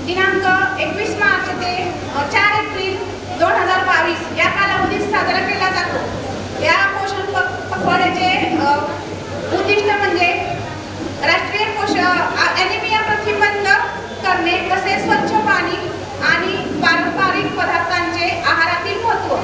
दिनांक 21 मार्च ते 4 एप्रिल 2022 या कालावधीत साजरा केला जातो। या पोषण पखवाड्याचे उद्दिष्ट म्हणजे राष्ट्रीय ॲनिमिया प्रतिबंध करणे, तसेच स्वच्छ पाणी आणि पारंपरिक पदार्थांचे आहारातील महत्त्व।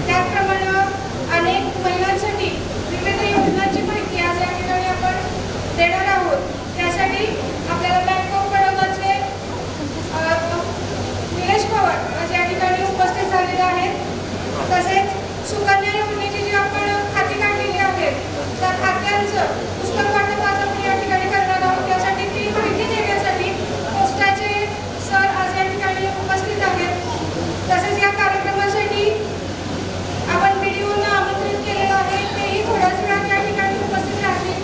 त्याचप्रमाणे अनेक महिलांसाठी विविध योजनांची माहिती आज या ठिकाणी आपण देणार आहोत। त्यासाठी आपल्याला बँक ऑफ बडोदाचे निलेश पवार आज या ठिकाणी उपस्थित झालेले आहेत। तसेच सुकन्या योजनेची जी आपण खाती काढलेली आहेत त्या खात्यांचं पुस्तक वाटप आज आपण या ठिकाणी करणार आहोत। त्यासाठी ती माहिती देण्यासाठी पोस्टाचे सर आज या ठिकाणी उपस्थित आहेत। तसेच या कार्यक्रमासाठी आपण व्हिडिओला आमंत्रित केलेलं आहे, तेही थोड्याच वेळात या ठिकाणी उपस्थित राहतील।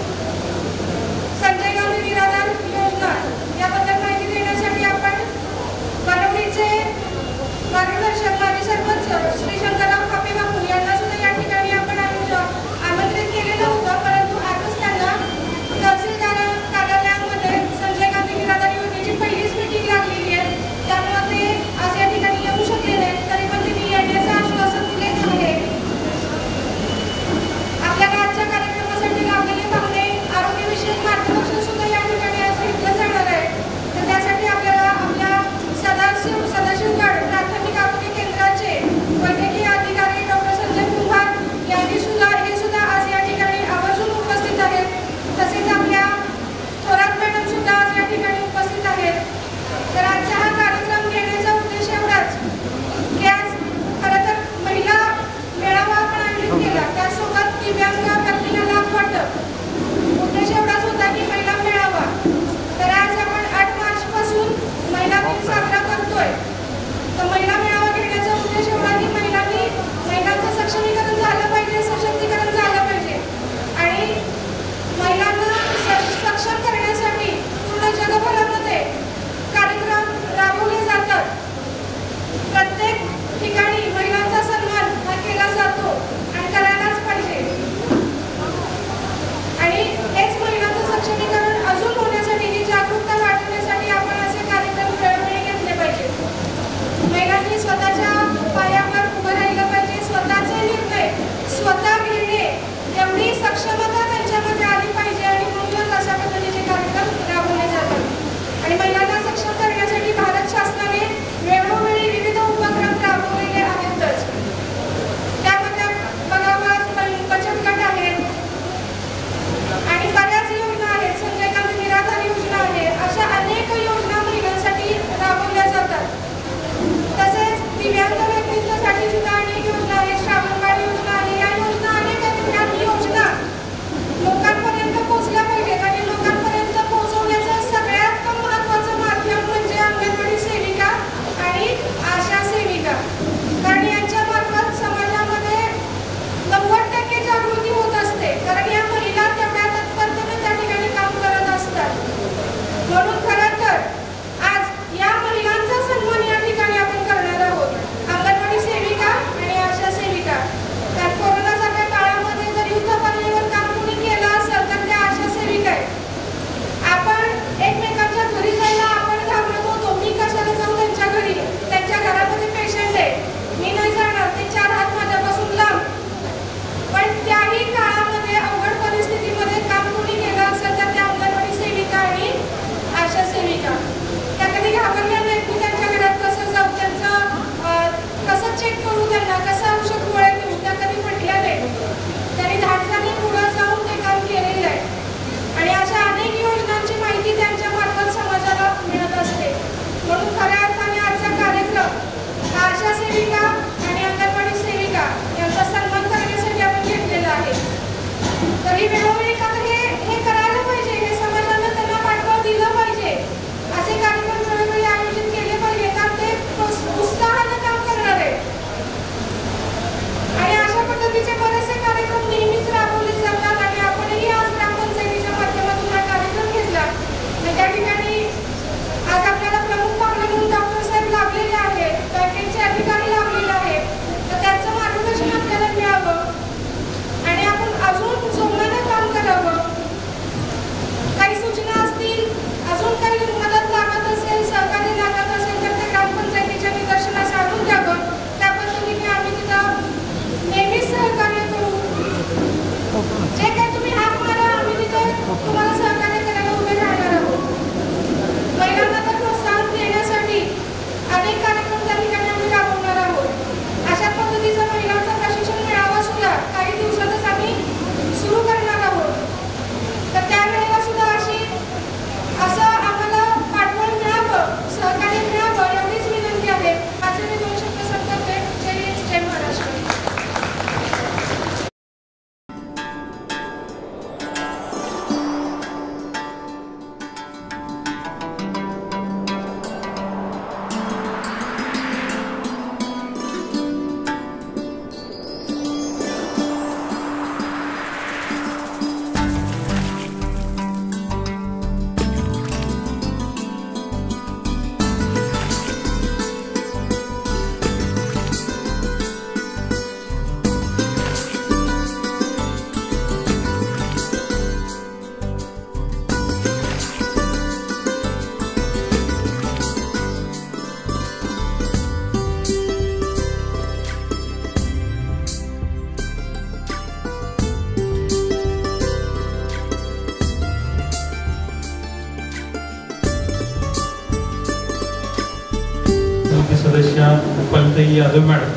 वैशाली यादव मॅडम,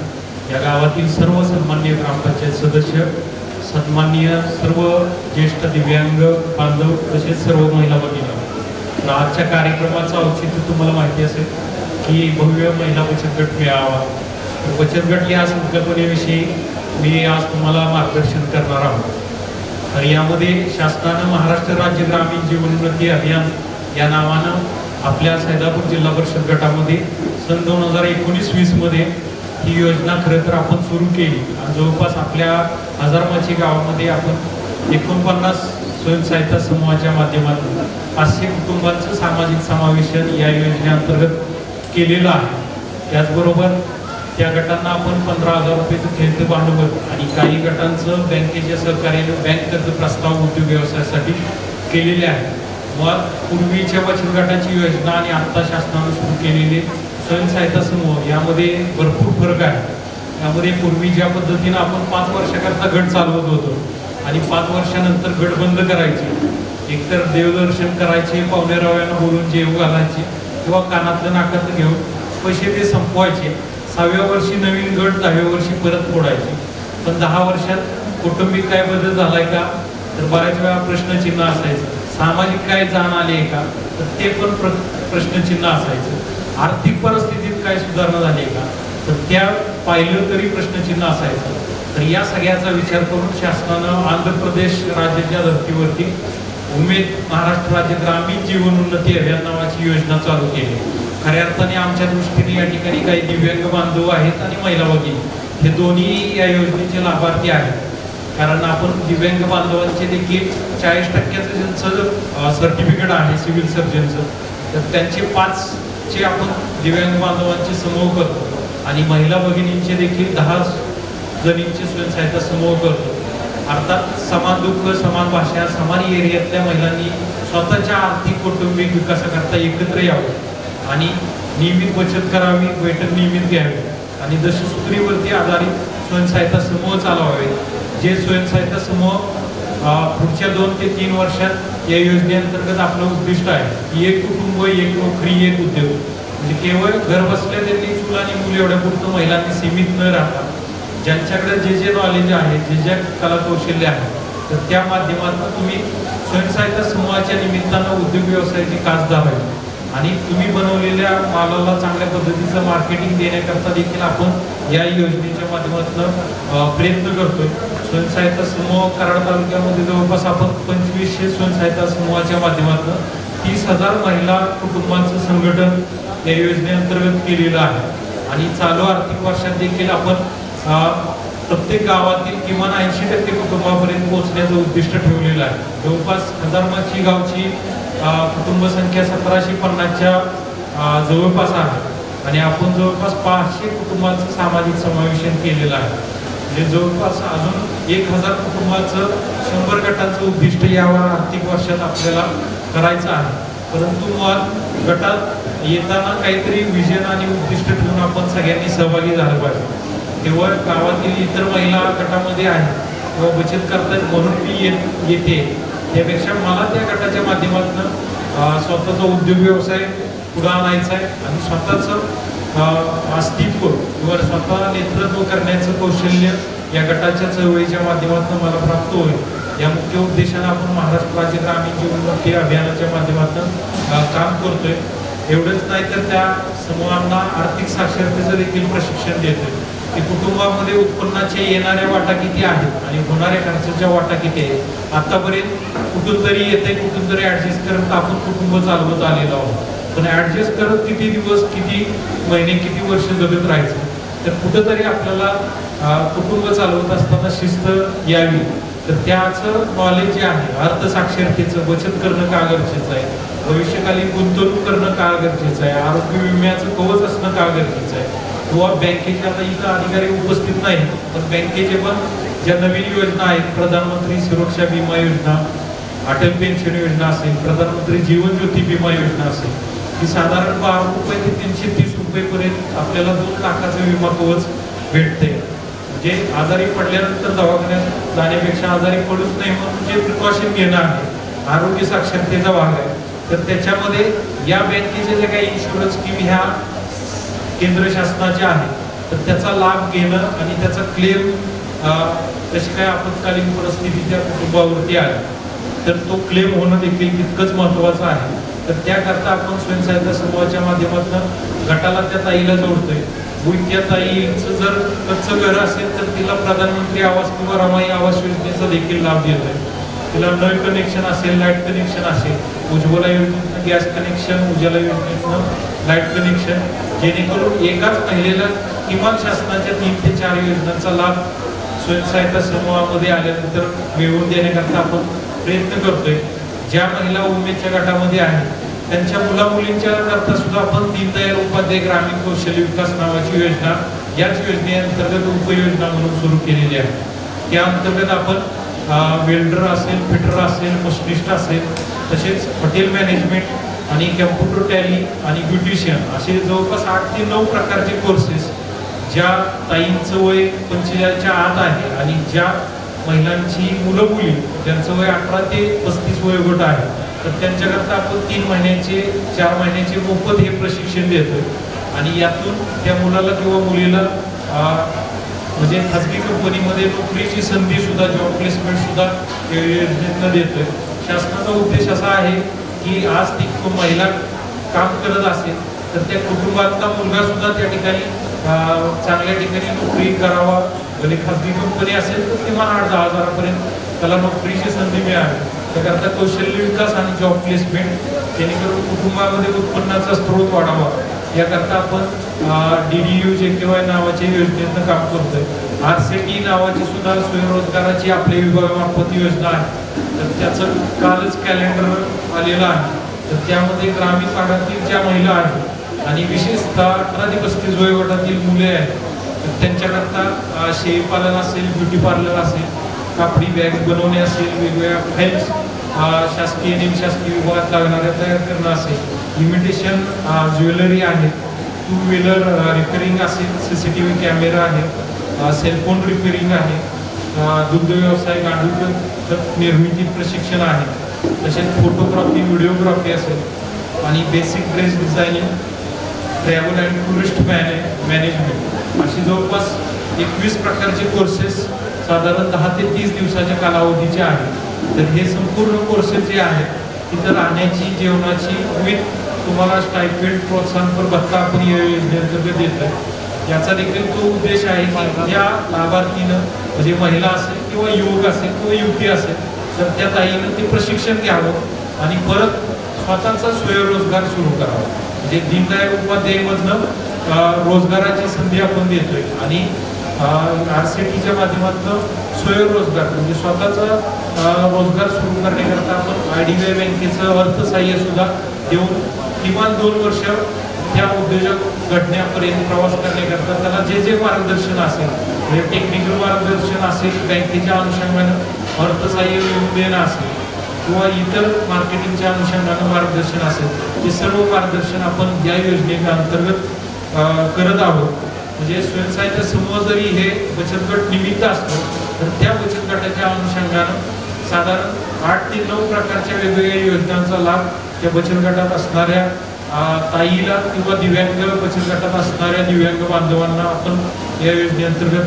या गावातील सर्व सन्माननीय ग्रामपंचायत सदस्य, सन्माननीय सर्व ज्येष्ठ दिव्यांग बांधव, तसेच सर्व महिला भगिनी. तर आजच्या कार्यक्रमाचं औचित्य तुम्हाला माहिती असेल की भव्य महिला बचत गट मेळावा. बचत गट या संकल्पनेविषयी मी आज तुम्हाला मार्गदर्शन करणार आहोत. तर यामध्ये शासनानं महाराष्ट्र राज्य ग्रामीण जीवनोन्नती अभियान या नावानं आपल्या सैदापूर जिल्हा परिषद गटामध्ये सन 2019-20 मध्ये ही योजना खरं तर आपण सुरू केली आणि जवळपास आपल्या हजारमाची गावामध्ये आपण 49 स्वयंसहायता समूहाच्या माध्यमातून 500 कुटुंबांचं सामाजिक समावेशन या योजनेअंतर्गत केलेलं आहे. त्याचबरोबर त्या गटांना आपण 15,000 रुपयाचं खेळतं भांडवल आणि काही गटांचं बँकेच्या सहकार्याने बँक कर्ज प्रस्ताव उद्योग व्यवसायासाठी केलेले आहे. मग पूर्वीच्या बचत गटाची योजना आणि आत्ता शासनानं सुरू केलेले स्वयंसहायता समूह यामध्ये भरपूर फरक आहे. यामध्ये पूर्वी ज्या पद्धतीनं आपण 5 वर्षाकरता गट चालवत होतो आणि 5 वर्षानंतर गट बंद करायचे, एकतर देवदर्शन करायचे, पाहुणेराव्यांना बोलून जेव घालायचे किंवा कानातलं नाकातलं घेऊन पैसे ते संपवायचे. 6व्या वर्षी नवीन गट, 10व्या वर्षी परत फोडायचे. पण 10 वर्षात कौटुंबिक काय बदल झालाय का, तर बऱ्याच वेळा प्रश्नचिन्ह असायचं. सामाजिक काय जाण आली आहे का, तर ते पण प्रश्नचिन्ह असायचं. आर्थिक परिस्थितीत काय सुधारणा झाली आहे का, तर त्या पाहिलं तरी प्रश्नचिन्ह असायचं. तर या सगळ्याचा विचार करून शासनानं आंध्र प्रदेश राज्याच्या धर्तीवरती उमेद महाराष्ट्र राज्य ग्रामीण जीवनोन्नती अभियान नावाची योजना चालू केली. खऱ्या अर्थाने आमच्या दृष्टीने या ठिकाणी काही दिव्यांग बांधव आहेत आणि महिला भगिनी हे दोन्ही या योजनेचे लाभार्थी आहेत. कारण आपण दिव्यांग बांधवांचे देखील 40% ज्यांचं सर्टिफिकेट आहे सिव्हिल सर्जनचं, तर त्यांचे 5चे आपण दिव्यांग बांधवांचे समूह करतो आणि महिला भगिनींचे देखील 10 जणींचे स्वयंसहायता समूह करतो. अर्थात समान दुःख, समान भाषा, समान एरियातल्या महिलांनी स्वतःच्या आर्थिक कौटुंबिक विकासाकरता एकत्र यावं आणि नियमित बचत करावी, बैठक नियमित घ्यावी आणि दशसूत्रीवरती आधारित स्वयंसहायता समूह चालवावे. जे स्वयंसहायता समूह पुढच्या 2 ते 3 वर्षात या योजनेअंतर्गत आपलं उद्दिष्ट आहे की एक कुटुंब, एक नोकरी, एक उद्योग. म्हणजे केवळ घर बसल्या त्यांनी चूल आणि मूल एवढ्या पुरतं महिलांनी सीमित न राहता ज्यांच्याकडे जे नॉलेज आहे, जे कला कौशल्य आहे, तर त्या माध्यमातून तुम्ही स्वयंसहायता समूहाच्या निमित्तानं उद्योग व्यवसायाची कास धरावी आणि तुम्ही बनवलेल्या मालाला चांगल्या पद्धतीचं मार्केटिंग देण्याकरता देखील आपण या योजनेच्या माध्यमातून प्रयत्न करतोय. स्वयंसहायता समूह कराड तालुक्यामध्ये जवळपास आपण 2500 स्वयंसहायता समूहाच्या माध्यमातून 30,000 महिला कुटुंबांचं संघटन या योजनेअंतर्गत केलेलं आहे. आणि चालू आर्थिक वर्षात देखील आपण प्रत्येक गावातील किमान 80% कुटुंबापर्यंत पोहोचण्याचं उद्दिष्ट ठेवलेलं आहे. जवळपास हजारमाची गावची कुटुंब संख्या 1750च्या जवळपास आहे आणि आपण जवळपास 500 कुटुंबांचं सामाजिक समावेशन केलेलं आहे. म्हणजे जवळपास अजून 1000 कुटुंबाचं 100 गटांचं उद्दिष्ट या आर्थिक वर्षात आपल्याला करायचं आहे. परंतु मग गटात येताना काहीतरी विजन आणि उद्दिष्ट ठेवून आपण सगळ्यांनी सहभागी झालं पाहिजे. केवळ गावातील इतर महिला गटामध्ये आहे किंवा बचत करतात म्हणून मी येते, त्यापेक्षा मला त्या गटाच्या माध्यमातून स्वतःचा उद्योग व्यवसाय पुढे आणायचा आहे आणि स्वतःचं अस्तित्व किंवा स्वतः नेतृत्व करण्याचं कौशल्य या गटाच्या चळवळीच्या माध्यमातून मला प्राप्त होईल. या मुख्य उद्देशाने आपण महाराष्ट्र राज्य ग्रामीण जीवनोन्नती अभियानाच्या माध्यमातून काम करतोय. एवढंच नाही तर त्या समूहांना आर्थिक साक्षरतेचं देखील प्रशिक्षण देतोय की कुटुंबामध्ये उत्पन्नाच्या येणाऱ्या वाटा किती आहेत आणि होणाऱ्या खर्चाच्या वाटा किती आहेत. आतापर्यंत कुठून तरी येते, कुठून तरी ॲडजस्ट करत आपण कुटुंब चालवत आलेलो आहोत. पण ॲडजस्ट करत किती दिवस, किती महिने, किती वर्ष जगत राहायचं, तर कुठंतरी आपल्याला कुटुंब चालवत असताना शिस्त यावी. तर त्याचं नॉलेज जे आहे, अर्थसाक्षरतेचं, बचत करणं का गरजेचं आहे, भविष्यकालीन गुंतवणूक करणं का गरजेचं आहे, आरोग्य विम्याचं कवच असणं का गरजेचं आहे, किंवा बँकेचे आता इथं अधिकारी उपस्थित नाही पण बँकेचे पण ज्या नवीन योजना आहेत, प्रधानमंत्री सुरक्षा विमा योजना, अटल पेन्शन योजना असेल, प्रधानमंत्री जीवन ज्योती विमा योजना असेल, ही साधारण 12 रुपये ते 330 रुपयेपर्यंत आपल्याला 2 लाखाचं विमा कवच भेटते. म्हणजे आजारी पडल्यानंतर दवाखान्यात जाण्यापेक्षा आजारी पडूच नाही म्हणून जे प्रिकॉशन घेणं आहे, आरोग्य साक्षरतेचा भाग आहे. तर त्याच्यामध्ये या बँकेचे जे काही इन्शुरन्स स्कीम ह्या केंद्र शासनाच्या आहेत तर त्याचा लाभ घेणं आणि त्याचा क्लेम कशी काय आपत्कालीन परिस्थिती त्या कुटुंबावरती आली तर तो क्लेम होणं देखील तितकंच महत्त्वाचं आहे. तर त्याकरता आपण स्वयंसहायता समूहाच्या माध्यमातून गटाला त्या ताईला जोडतोय. त्या ताईचं जर कच्चं घर असेल तर तिला प्रधानमंत्री आवास किंवा रमाई आवास योजनेचा देखील लाभ देतोय. तिला नळ कनेक्शन असेल, लाईट कनेक्शन असेल, उज्ज्वला योजनेतनं गॅस कनेक्शन, उज्ज्वला योजनेतनं लाईट कनेक्शन, जेणेकरून एकाच महिलेला किमान शासनाच्या 3 ते 4 योजनांचा लाभ स्वयंसहायता समूहामध्ये आल्यानंतर मिळवून देण्याकरता आपण प्रयत्न करतोय. ज्या महिला उमेदच्या गटामध्ये आहेत त्यांच्या मुलामुलींच्या करता सुद्धा आपण दीनदयाल उपाध्याय ग्रामीण कौशल्य विकास नावाची योजना याच योजनेअंतर्गत उपयोजना म्हणून सुरू केलेली आहे. त्या अंतर्गत आपण वेल्डर असेल, फिटर असेल, मशिनिस्ट असेल, तसेच हॉटेल मॅनेजमेंट आणि कॅम्प्युटर टॅली आणि ब्युटिशियन असे जवळपास 8 ते 9 प्रकारचे कोर्सेस ज्या ताईंचं वय 45च्या आत आहे आणि ज्या महिलांची मुलं मुली ज्यांचं वय 18 ते 35 वयोगट आहे तर त्यांच्याकरता आपण 3 महिन्याचे 4 महिन्याचे मोफत हे प्रशिक्षण देतोय. आणि यातून त्या मुलाला किंवा मुलीला म्हणजे खाजगी कंपनीमध्ये नोकरीची संधी सुद्धा, जॉब प्लेसमेंट सुद्धा योजनेतनं देतोय. शासनाचा उद्देश असा आहे की आज ती महिला काम करत असेल तर त्या कुटुंबातला मुलगा सुद्धा त्या ठिकाणी चांगल्या ठिकाणी नोकरी करावा. भले खाजगी कंपनी असेल तर किमान 8-10 हजारापर्यंत त्याला नोकरीची संधी मिळावी. त्याकरता कौशल्य विकास आणि जॉब प्लेसमेंट जेणेकरून कुटुंबामध्ये उत्पन्नाचा स्रोत वाढावा याकरता आपण DDU-JKY नावाच्या योजनेतनं काम करतोय. RCT नावाची सुद्धा स्वयंरोजगाराची आपल्या विभागामार्फत योजना आहे. तर त्याचं कालच कॅलेंडर आलेलं आहे. तर त्यामध्ये ग्रामीण भागातील ज्या महिला आहेत आणि विशेषतः 18 ते 35 वयोगटातील मुले आहेत तर त्यांच्याकरता शेळीपालन असेल, ब्युटी पार्लर असेल, कापडी बॅग बनवणे असेल, वेगवेगळ्या फाईल्स शासकीय निमशासकीय विभागात लागणाऱ्या तयार करणं असेल, इमिटेशन ज्वेलरी आहे, 2 व्हीलर रिपेअरिंग असेल, CCTV कॅमेरा आहे, सेलफोन रिपेअरिंग आहे, दुग्ध व्यवसाय, गांडूळ निर्मिती प्रशिक्षण आहे, तसेच फोटोग्राफी, व्हिडिओग्राफी असेल आणि basic dress designing, travel and tourist management अशी जवळपास 21 प्रकारचे कोर्सेस साधारण 10 ते 30 दिवसाच्या कालावधीचे आहेत. तर हे संपूर्ण कोर्सेस जे आहेत तिथं राहण्याची, जेवणाची विथ तुम्हाला स्टायपेंड, प्रोत्साहनपर भत्ता आपण या योजनेअंतर्गत देतोय. याचा देखील तो उद्देश आहे की या लाभार्थीनं म्हणजे महिला असेल किंवा युवक असेल किंवा युवती असेल तर त्या ताईनं ते प्रशिक्षण घ्यावं आणि परत स्वतःचा स्वयंरोजगार सुरू करावा. म्हणजे दीनदयाल उपाध्यायमधनं रोजगाराची संधी आपण देतोय आणि RCTच्या माध्यमातून स्वयंरोजगार म्हणजे स्वतःचा रोजगार सुरू करण्याकरता आपण IDBI बँकेचं अर्थसहाय्य सुद्धा देऊन किमान 2 वर्ष त्या उद्योजक घडण्यापर्यंत प्रवास करण्याकरता त्याला जे मार्गदर्शन असेल म्हणजे टेक्निकल मार्गदर्शन असेल, बँकेच्या अनुषंगानं अर्थसहाय्य देणं असेल किंवा इतर मार्केटिंगच्या अनुषंगानं मार्गदर्शन असेल, हे सर्व मार्गदर्शन आपण या योजनेच्या अंतर्गत करत आहोत. म्हणजे स्वयंसहायता समूह जरी हे बचत गट निमित्त असतो तर त्या बचत गटाच्या अनुषंगानं साधारण 8 ते 9 प्रकारच्या वेगवेगळ्या योजनांचा लाभ त्या बचत गटात असणाऱ्या ताईला किंवा दिव्यांग बचत गटात असणाऱ्या दिव्यांग बांधवांना आपण या योजनेअंतर्गत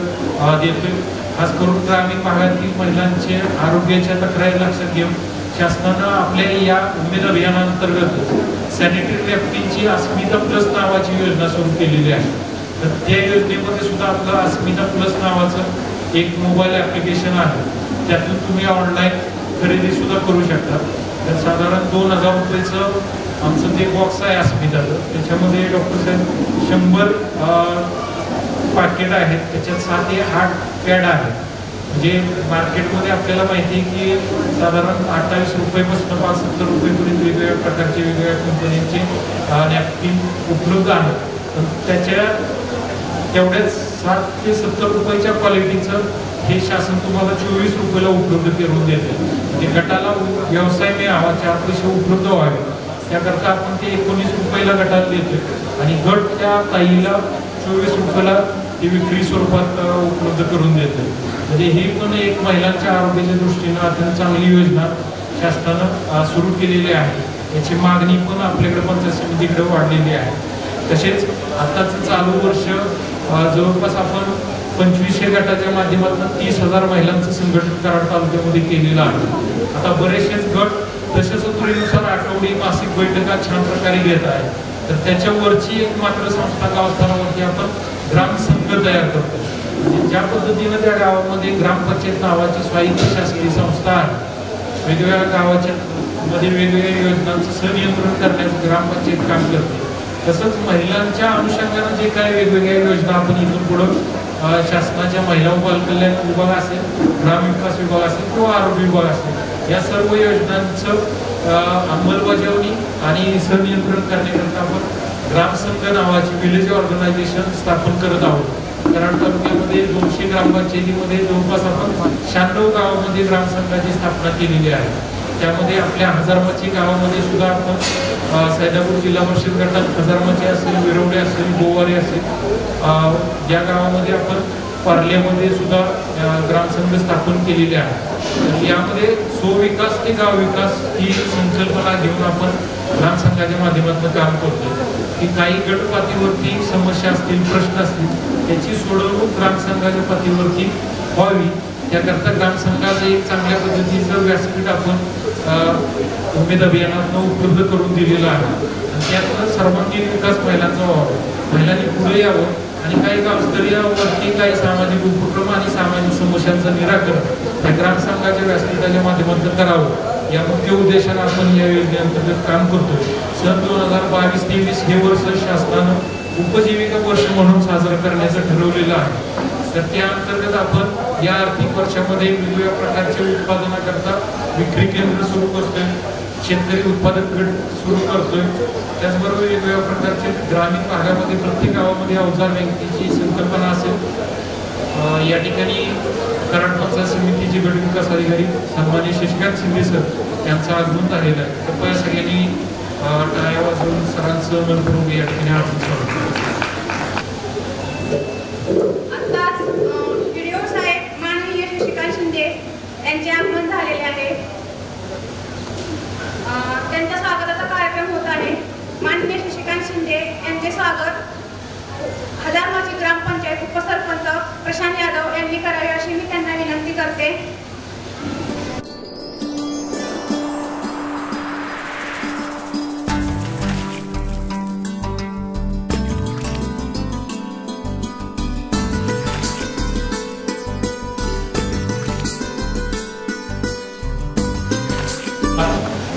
देतोय. खास करून ग्रामीण भागातील महिलांचे आरोग्याच्या तक्रारी लक्षात घेऊन शासनानं आपल्या या उमेद अभियानांतर्गत सॅनिटरी नॅपकिनची अस्मिता प्लस नावाची योजना सुरू केलेली आहे. तर त्या योजनेमध्ये सुद्धा आपलं अस्मिता प्लस नावाचं एक मोबाईल ॲप्लिकेशन आहे. त्यातून तुम्ही ऑनलाईन खरेदी सुद्धा करू शकता. तर साधारण 2000 रुपयेचं आमचं ते बॉक्स आहे अस्मिताचं. त्याच्यामध्ये डॉक्टर साहेब 100 पाकिट आहेत. त्याच्यात 7 ते 8 पॅड आहेत. म्हणजे मार्केटमध्ये आपल्याला माहिती आहे की साधारण 28 रुपयेपासून 75 रुपयेपर्यंत वेगवेगळ्या प्रकारचे वेगवेगळ्या कंपन्यांचे नॅपकिन उपलब्ध आहेत. तर त्याच्या तेवढ्याच 60 ते 70 रुपयाच्या क्वालिटीचं हे शासन तुम्हाला 24 रुपयाला उपलब्ध करून देते. म्हणजे गटाला व्यवसाय मिळावा, 4 पैसे उपलब्ध व्हावे त्याकरता आपण ते 19 रुपयाला गटाला देतोय आणि गट त्या ताईला 24 रुपयाला ती विक्री स्वरूपात उपलब्ध करून देतोय. म्हणजे ही पण एक महिलांच्या आरोग्याच्या दृष्टीनं अत्यंत चांगली योजना शासनानं सुरू केलेली आहे. याची मागणी पण आपल्याकडे पंचायत समितीकडे वाढलेली आहे. तसेच आताचं चालू वर्ष जवळपास आपण 2500 गटाच्या माध्यमातून 30,000 महिलांचं संघटन कराड तालुक्यामध्ये केलेलं आहे. आता बरेचसेच गट दशसत्रीनुसार आठवडी मासिक बैठका छान प्रकारे घेत आहे. तर त्याच्यावरची एक मात्र संस्था गावस्थानावरती आपण ग्रामसंघ तयार करतो. ज्या पद्धतीनं त्या गावामध्ये ग्रामपंचायत नावाची स्वायत्त शासकीय संस्था आहे, वेगवेगळ्या गावाच्या मध्ये वेगवेगळ्या योजनांचं संनियंत्रण करण्याचं ग्रामपंचायत काम करते, तसंच महिलांच्या अनुषंगानं जे काही वेगवेगळ्या योजना आपण इथून पुढं शासनाच्या महिला व बालकल्याण विभाग असेल, ग्रामविकास विभाग असेल किंवा आरोग्य विभाग असेल, या सर्व योजनांचं अंमलबजावणी आणि संनियंत्रण करण्याकरता आपण ग्रामसंघ नावाची विलेज ऑर्गनायझेशन स्थापन करत आहोत. कराड तालुक्यामध्ये 200 ग्रामपंचायतीमध्ये जवळपास आपण 96 गावामध्ये ग्रामसंघाची स्थापना केलेली आहे. त्यामध्ये आपल्या हजारमाची गावामध्ये सुद्धा आपण सैदापूर जिल्हा परिषद गटात हजारमाची असेल, विरवडे असेल, गोवारी असेल, या गावामध्ये आपण पार्ल्यामध्ये सुद्धा ग्रामसंघ स्थापन केलेले आहे. यामध्ये स्वविकास ते गाव विकास ही संकल्पना घेऊन आपण ग्रामसंघाच्या माध्यमातून काम करतो की काही गट पातळीवरती समस्या असतील, प्रश्न असतील, त्याची सोडवणूक ग्रामसंघाच्या पातळीवरती व्हावी, त्याकरता ग्रामसंघाचं एक चांगल्या पद्धतीचं व्यासपीठ आपण उमेद अभियानातून उपलब्ध करून दिलेलं आहे. आणि त्यातून सर्वांगीण विकास महिलांचा व्हावा, महिलांनी पुढे यावं आणि काही गावस्तरीयवरती काही सामाजिक उपक्रम आणि सामाजिक समस्यांचं निराकरण त्या ग्रामसंघाच्या व्यासपीठाच्या माध्यमातून करावं, या मुख्य उद्देशाने आपण या योजनेअंतर्गत काम करतोय. सन 2022-23 हे वर्ष शासनानं उपजीविका वर्ष म्हणून साजरं करण्याचं ठरवलेलं आहे. तर त्या अंतर्गत आपण या आर्थिक वर्षामध्ये वेगवेगळ्या प्रकारचे उत्पादनाकरता विक्री केंद्र सुरू करतोय, शेतकरी उत्पादक गट सुरू करतोय. त्याचबरोबर वेगवेगळ्या प्रकारचे ग्रामीण भागामध्ये प्रत्येक गावामध्ये अवजार बँकेची संकल्पना असेल. या ठिकाणी कराड पंचायत समितीचे गट विकास अधिकारी सन्माननीय शशिकांत शिंदे सर यांचं आगमन झालेलं आहे. कृपया सगळ्यांनी टाळ्या वाजवून सरांचं मनपूर्वक या ठिकाणी आगमन स्वागत. आत्ताच व्हिडिओ साहेब माननीय शशिकांत शिंदे यांचे आगमन झालेले आहे. त्यांच्या स्वागताचा कार्यक्रम होत आहे. माननीय शशिकांत शिंदे यांचे स्वागत हजारमाची ग्रामपंचायत उपसरपंच प्रशांत यादव यांनी करावे अशी मी त्यांना विनंती करते.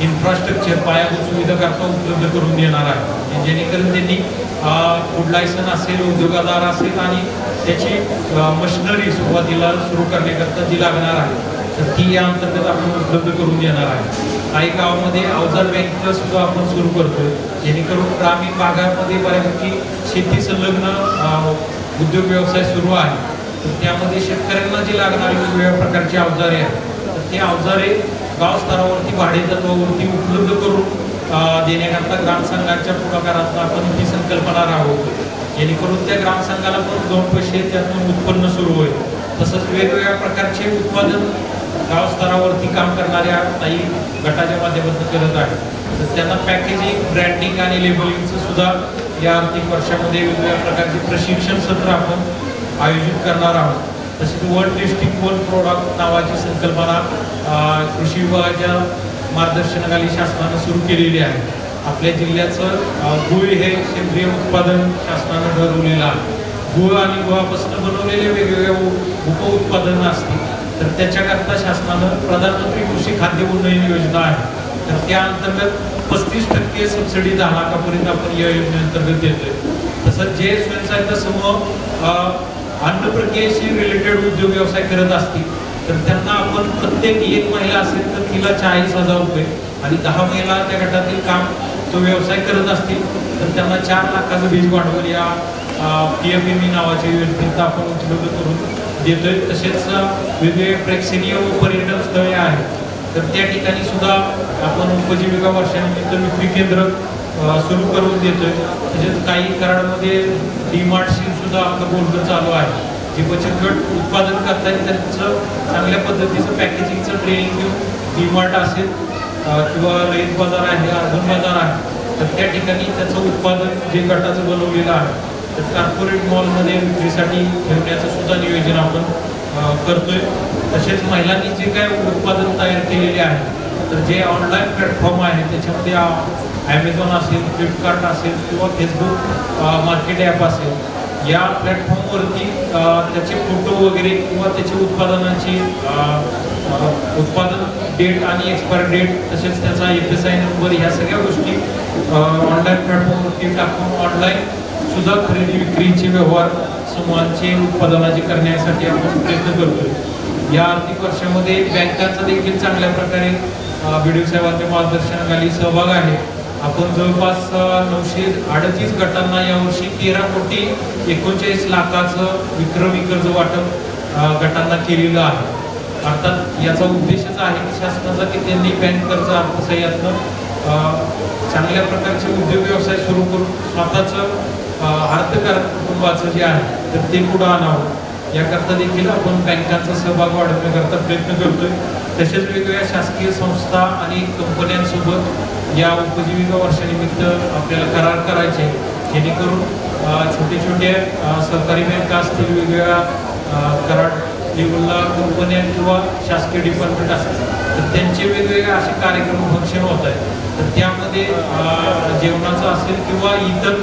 इन्फ्रास्ट्रक्चर पायाभूत सुविधा करता उपलब्ध करून देणार आहे, जेणेकरून त्यांनी फूड लायसन असेल, उद्योगदार असेल आणि त्याची मशिनरी सुरुवातीला सुरू करण्याकरता जी लागणार आहे तर ती या अंतर्गत आपण उपलब्ध करून देणार आहे. काही गावामध्ये अवजार बँकेला सुद्धा आपण सुरू करतोय, जेणेकरून ग्रामीण भागामध्ये बऱ्यापैकी शेती संलग्न उद्योग व्यवसाय सुरू आहे. तर त्यामध्ये शेतकऱ्यांना जी लागणारी वेगवेगळ्या प्रकारची अवजारे आहेत तर ती अवजारे गाव स्तरावरती भाडे तत्वावरती उपलब्ध करून देण्याकरता ग्रामसंघाच्या पुढाकारातून आपण ही संकल्पना राबवतो, जेणेकरून त्या ग्रामसंघाला पण 2 पैसे त्यातून उत्पन्न सुरू होईल. तसंच वेगवेगळ्या प्रकारचे उत्पादन गाव स्तरावरती काम करणाऱ्या काही गटाच्या माध्यमातून करत आहेत. तर त्यांना पॅकेजिंग, ब्रँडिंग आणि लेबलिंगचं सुद्धा या आर्थिक वर्षामध्ये वेगवेगळ्या प्रकारचे प्रशिक्षण सत्र आपण आयोजित करणार आहोत. तसेच वन डिस्ट्रिक्ट वन प्रोडक्ट नावाची संकल्पना कृषी विभागाच्या मार्गदर्शनाखाली शासनानं सुरू केलेली आहे. आपल्या जिल्ह्याचं गूळ हे सेंद्रिय उत्पादन शासनानं ठरवलेलं आहे. गूळ आणि गुळापासून बनवलेले वेगवेगळ्या उपउत्पादनं असतील तर त्याच्याकरता शासनानं प्रधानमंत्री कृषी खाद्य उन्नयन योजना आहे. तर त्या अंतर्गत 35% सबसिडी 10 लाखापर्यंत आपण या योजनेअंतर्गत देतोय. तसंच जे स्वयंसहायता समूह अन्न प्रक्रियेशी रिलेटेड उद्योग व्यवसाय करत असतील तर त्यांना आपण प्रत्येक एक महिला असेल तर तिला 40,000 रुपये आणि 10 महिला त्या गटातील काम तो व्यवसाय करत असतील तर त्यांना 4 लाखाचं बीज भांडवल या PFME नावाच्या योजनेत आपण उपलब्ध करून देतोय. तसेच वेगवेगळे प्रेक्षणीय व पर्यटन स्थळे आहेत तर त्या ठिकाणी सुद्धा आपण उपजीविका वर्षानिमित्त विक्री केंद्र सुरू करून देतोय. तसेच काही कराडमध्ये DMartशी सुद्धा आपलं बोलणं चालू आहे. जे बचत गट उत्पादन करतात त्यांचं चांगल्या पद्धतीचं पॅकेजिंगचं ट्रेनिंग घेऊन DMart असेल किंवा रईत बाजार आहे, अर्बन बाजार आहे तर त्या ठिकाणी त्याचं उत्पादन जे गटाचं बनवलेलं आहे तर कॉर्पोरेट मॉलमध्ये विक्रीसाठी ठेवण्याचं सुद्धा नियोजन आपण करतोय. तसेच महिलांनी जे काय उत्पादन तयार केलेले आहे तर जे ऑनलाईन प्लॅटफॉर्म आहे त्याच्यामध्ये ॲमेझॉन असेल, फ्लिपकार्ट असेल किंवा फेसबुक मार्केट ॲप असेल, या प्लॅटफॉर्मवरती त्याचे फोटो वगैरे किंवा त्याच्या उत्पादनाची उत्पादन डेट आणि एक्सपायर डेट तसेच त्याचा FSI नंबर ह्या सगळ्या गोष्टी ऑनलाईन प्लॅटफॉर्मवरती टाकून ऑनलाईन सुद्धा खरेदी विक्रीचे व्यवहार समूहांचे उत्पादनाचे करण्यासाठी आपण प्रयत्न करतोय. या आर्थिक वर्षामध्ये बँकांचा देखील चांगल्या प्रकारे BDO साहेबांच्या मार्गदर्शनाखाली सहभाग आहे. आपण जवळपास 938 गटांना यावर्षी 13,39 लाखाचं विक्रमी कर्ज वाटप गटांना केलेलं आहे. अर्थात याचा उद्देशच आहे की शासनाचा की त्यांनी बँक कर्ज अर्थसहाय्यातनं चांगल्या प्रकारचे उद्योग व्यवसाय सुरू करून स्वतःचं अर्थकारण कुटुंबाचं जे आहे तर ते पुढं आणावं, याकरता देखील आपण बँकांचा सहभाग वाढवण्याकरता प्रयत्न करतोय. तसेच वेगवेगळ्या शासकीय संस्था आणि कंपन्यांसोबत या उपजीविका वर्षानिमित्त आपल्याला करार करायचे, जेणेकरून छोटे छोटे सहकारी बँका असतील, वेगवेगळ्या करार लेवलला कंपन्या किंवा शासकीय डिपार्टमेंट असतील तर त्यांचे वेगवेगळे असे कार्यक्रम फंक्शन होत आहेत. तर त्यामध्ये जेवणाचं असेल किंवा इतर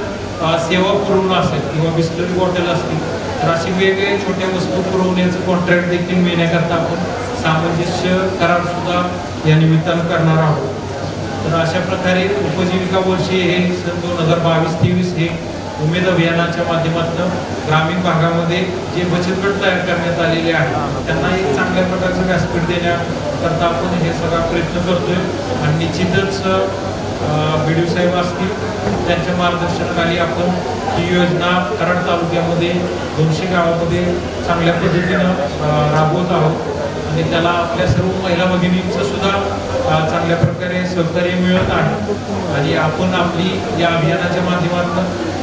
सेवा पुरवणं असेल किंवा बिस्लरी बॉटल असतील तर असे वेगवेगळे छोट्या वस्तू पुरवण्याचं कॉन्ट्रॅक्ट देखील मिळण्याकरता आपण सामंजस्य करार सुद्धा या निमित्तानं करणार आहोत. तर अशा प्रकारे उपजीविका वर्षी हे सन 2022-23 हे उमेद अभियानाच्या माध्यमातून ग्रामीण भागामध्ये जे बचत गट तयार करण्यात आलेले आहेत त्यांना एक चांगल्या प्रकारचं व्यासपीठ देण्याकरता आपण हे सगळा प्रयत्न करतोय. आणि निश्चितच BDO साहेब असतील त्यांच्या मार्गदर्शनाखाली आपण ही योजना कराड तालुक्यामध्ये 200 गावामध्ये चांगल्या पद्धतीनं राबवत आहोत. आणि त्याला आपल्या सर्व महिला भगिनींचं सुद्धा चांगल्या प्रकारे सहकार्य मिळत आहे. आणि आपण आपली या अभियानाच्या माध्यमातून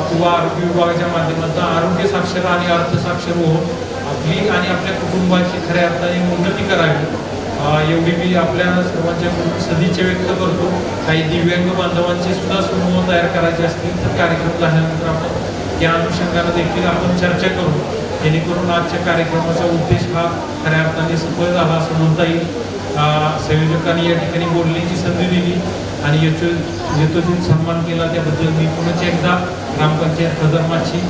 किंवा आरोग्य विभागाच्या माध्यमातून आरोग्य साक्षर आणि अर्थसाक्षर होऊन आपली आणि आपल्या कुटुंबाची खऱ्या अर्थाने उन्नती करावी एवढी मी आपल्या सर्वांच्या सदिच्छा व्यक्त करतो. काही दिव्यांग बांधवांचे सुद्धा समूह तयार करायचे असतील तर कार्यक्रम झाल्यानंतर आपण या अनुषंगाने देखील आपण चर्चा करू, जेणेकरून आजच्या कार्यक्रमाचा उद्देश हा खऱ्या अर्थाने सफल झाला असं म्हणता येईल. संयोजकांनी या ठिकाणी बोलण्याची संधी दिली आणि यथोचित सन्मान केला त्याबद्दल मी पुन्हा एकदा ग्रामपंचायत खदरमाची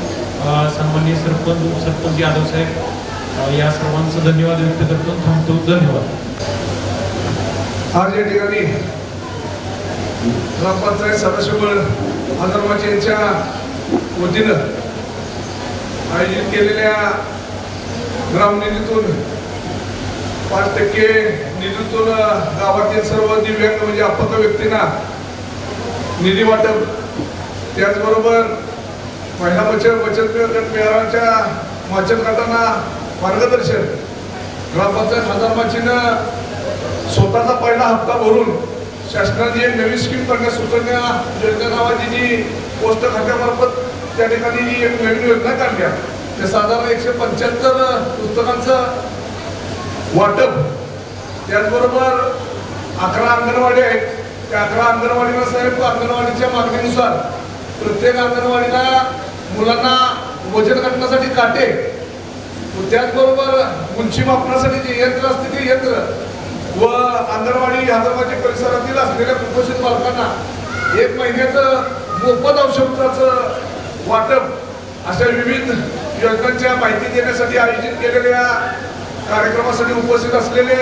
सन्माननीय सरपंच उपसरपंच यादव साहेब या सर्वांचं धन्यवाद व्यक्त करतो. थांबतो. धन्यवाद. आज या ठिकाणी ग्रामपंचायत सदस्यबळ खदरमाची यांच्या वतीनं आयोजित केलेल्या ग्रामनिधीतून 5% निधीतून गावातील सर्व दिव्यांग म्हणजे अपंग व्यक्तींना निधी वाटप, त्याचबरोबर महिला बचत गट मेळाव्याच्या वाचन गटांना मार्गदर्शन, ग्रामपंचायत खदरमाचीनं स्वतःचा पहिला हप्ता भरून शासनाने एक नवी स्कीम करण्यास सुकन्या योजना नावाची जी पोस्ट खात्यामार्फत त्या ठिकाणी जी एक नवीन योजना काढल्या त्या साधारण 175 पुस्तकांचं वाटप, त्याचबरोबर 11 अंगणवाडी आहेत. त्या 11 अंगणवाडीला साहेब अंगणवाडीच्या मागणीनुसार प्रत्येक अंगणवाडीला मुलांना वजन काढण्यासाठी काटे, त्याचबरोबर उंची मापनासाठी जे यंत्र असते ते यंत्र व अंगणवाडी हदरवाडी परिसरातील असलेल्या कुपोषित बालकांना 1 महिन्याचं मोफत औषधाचं वाटप अशा विविध योजनांच्या माहिती देण्यासाठी आयोजित केलेल्या कार्यक्रमासाठी उपस्थित असलेले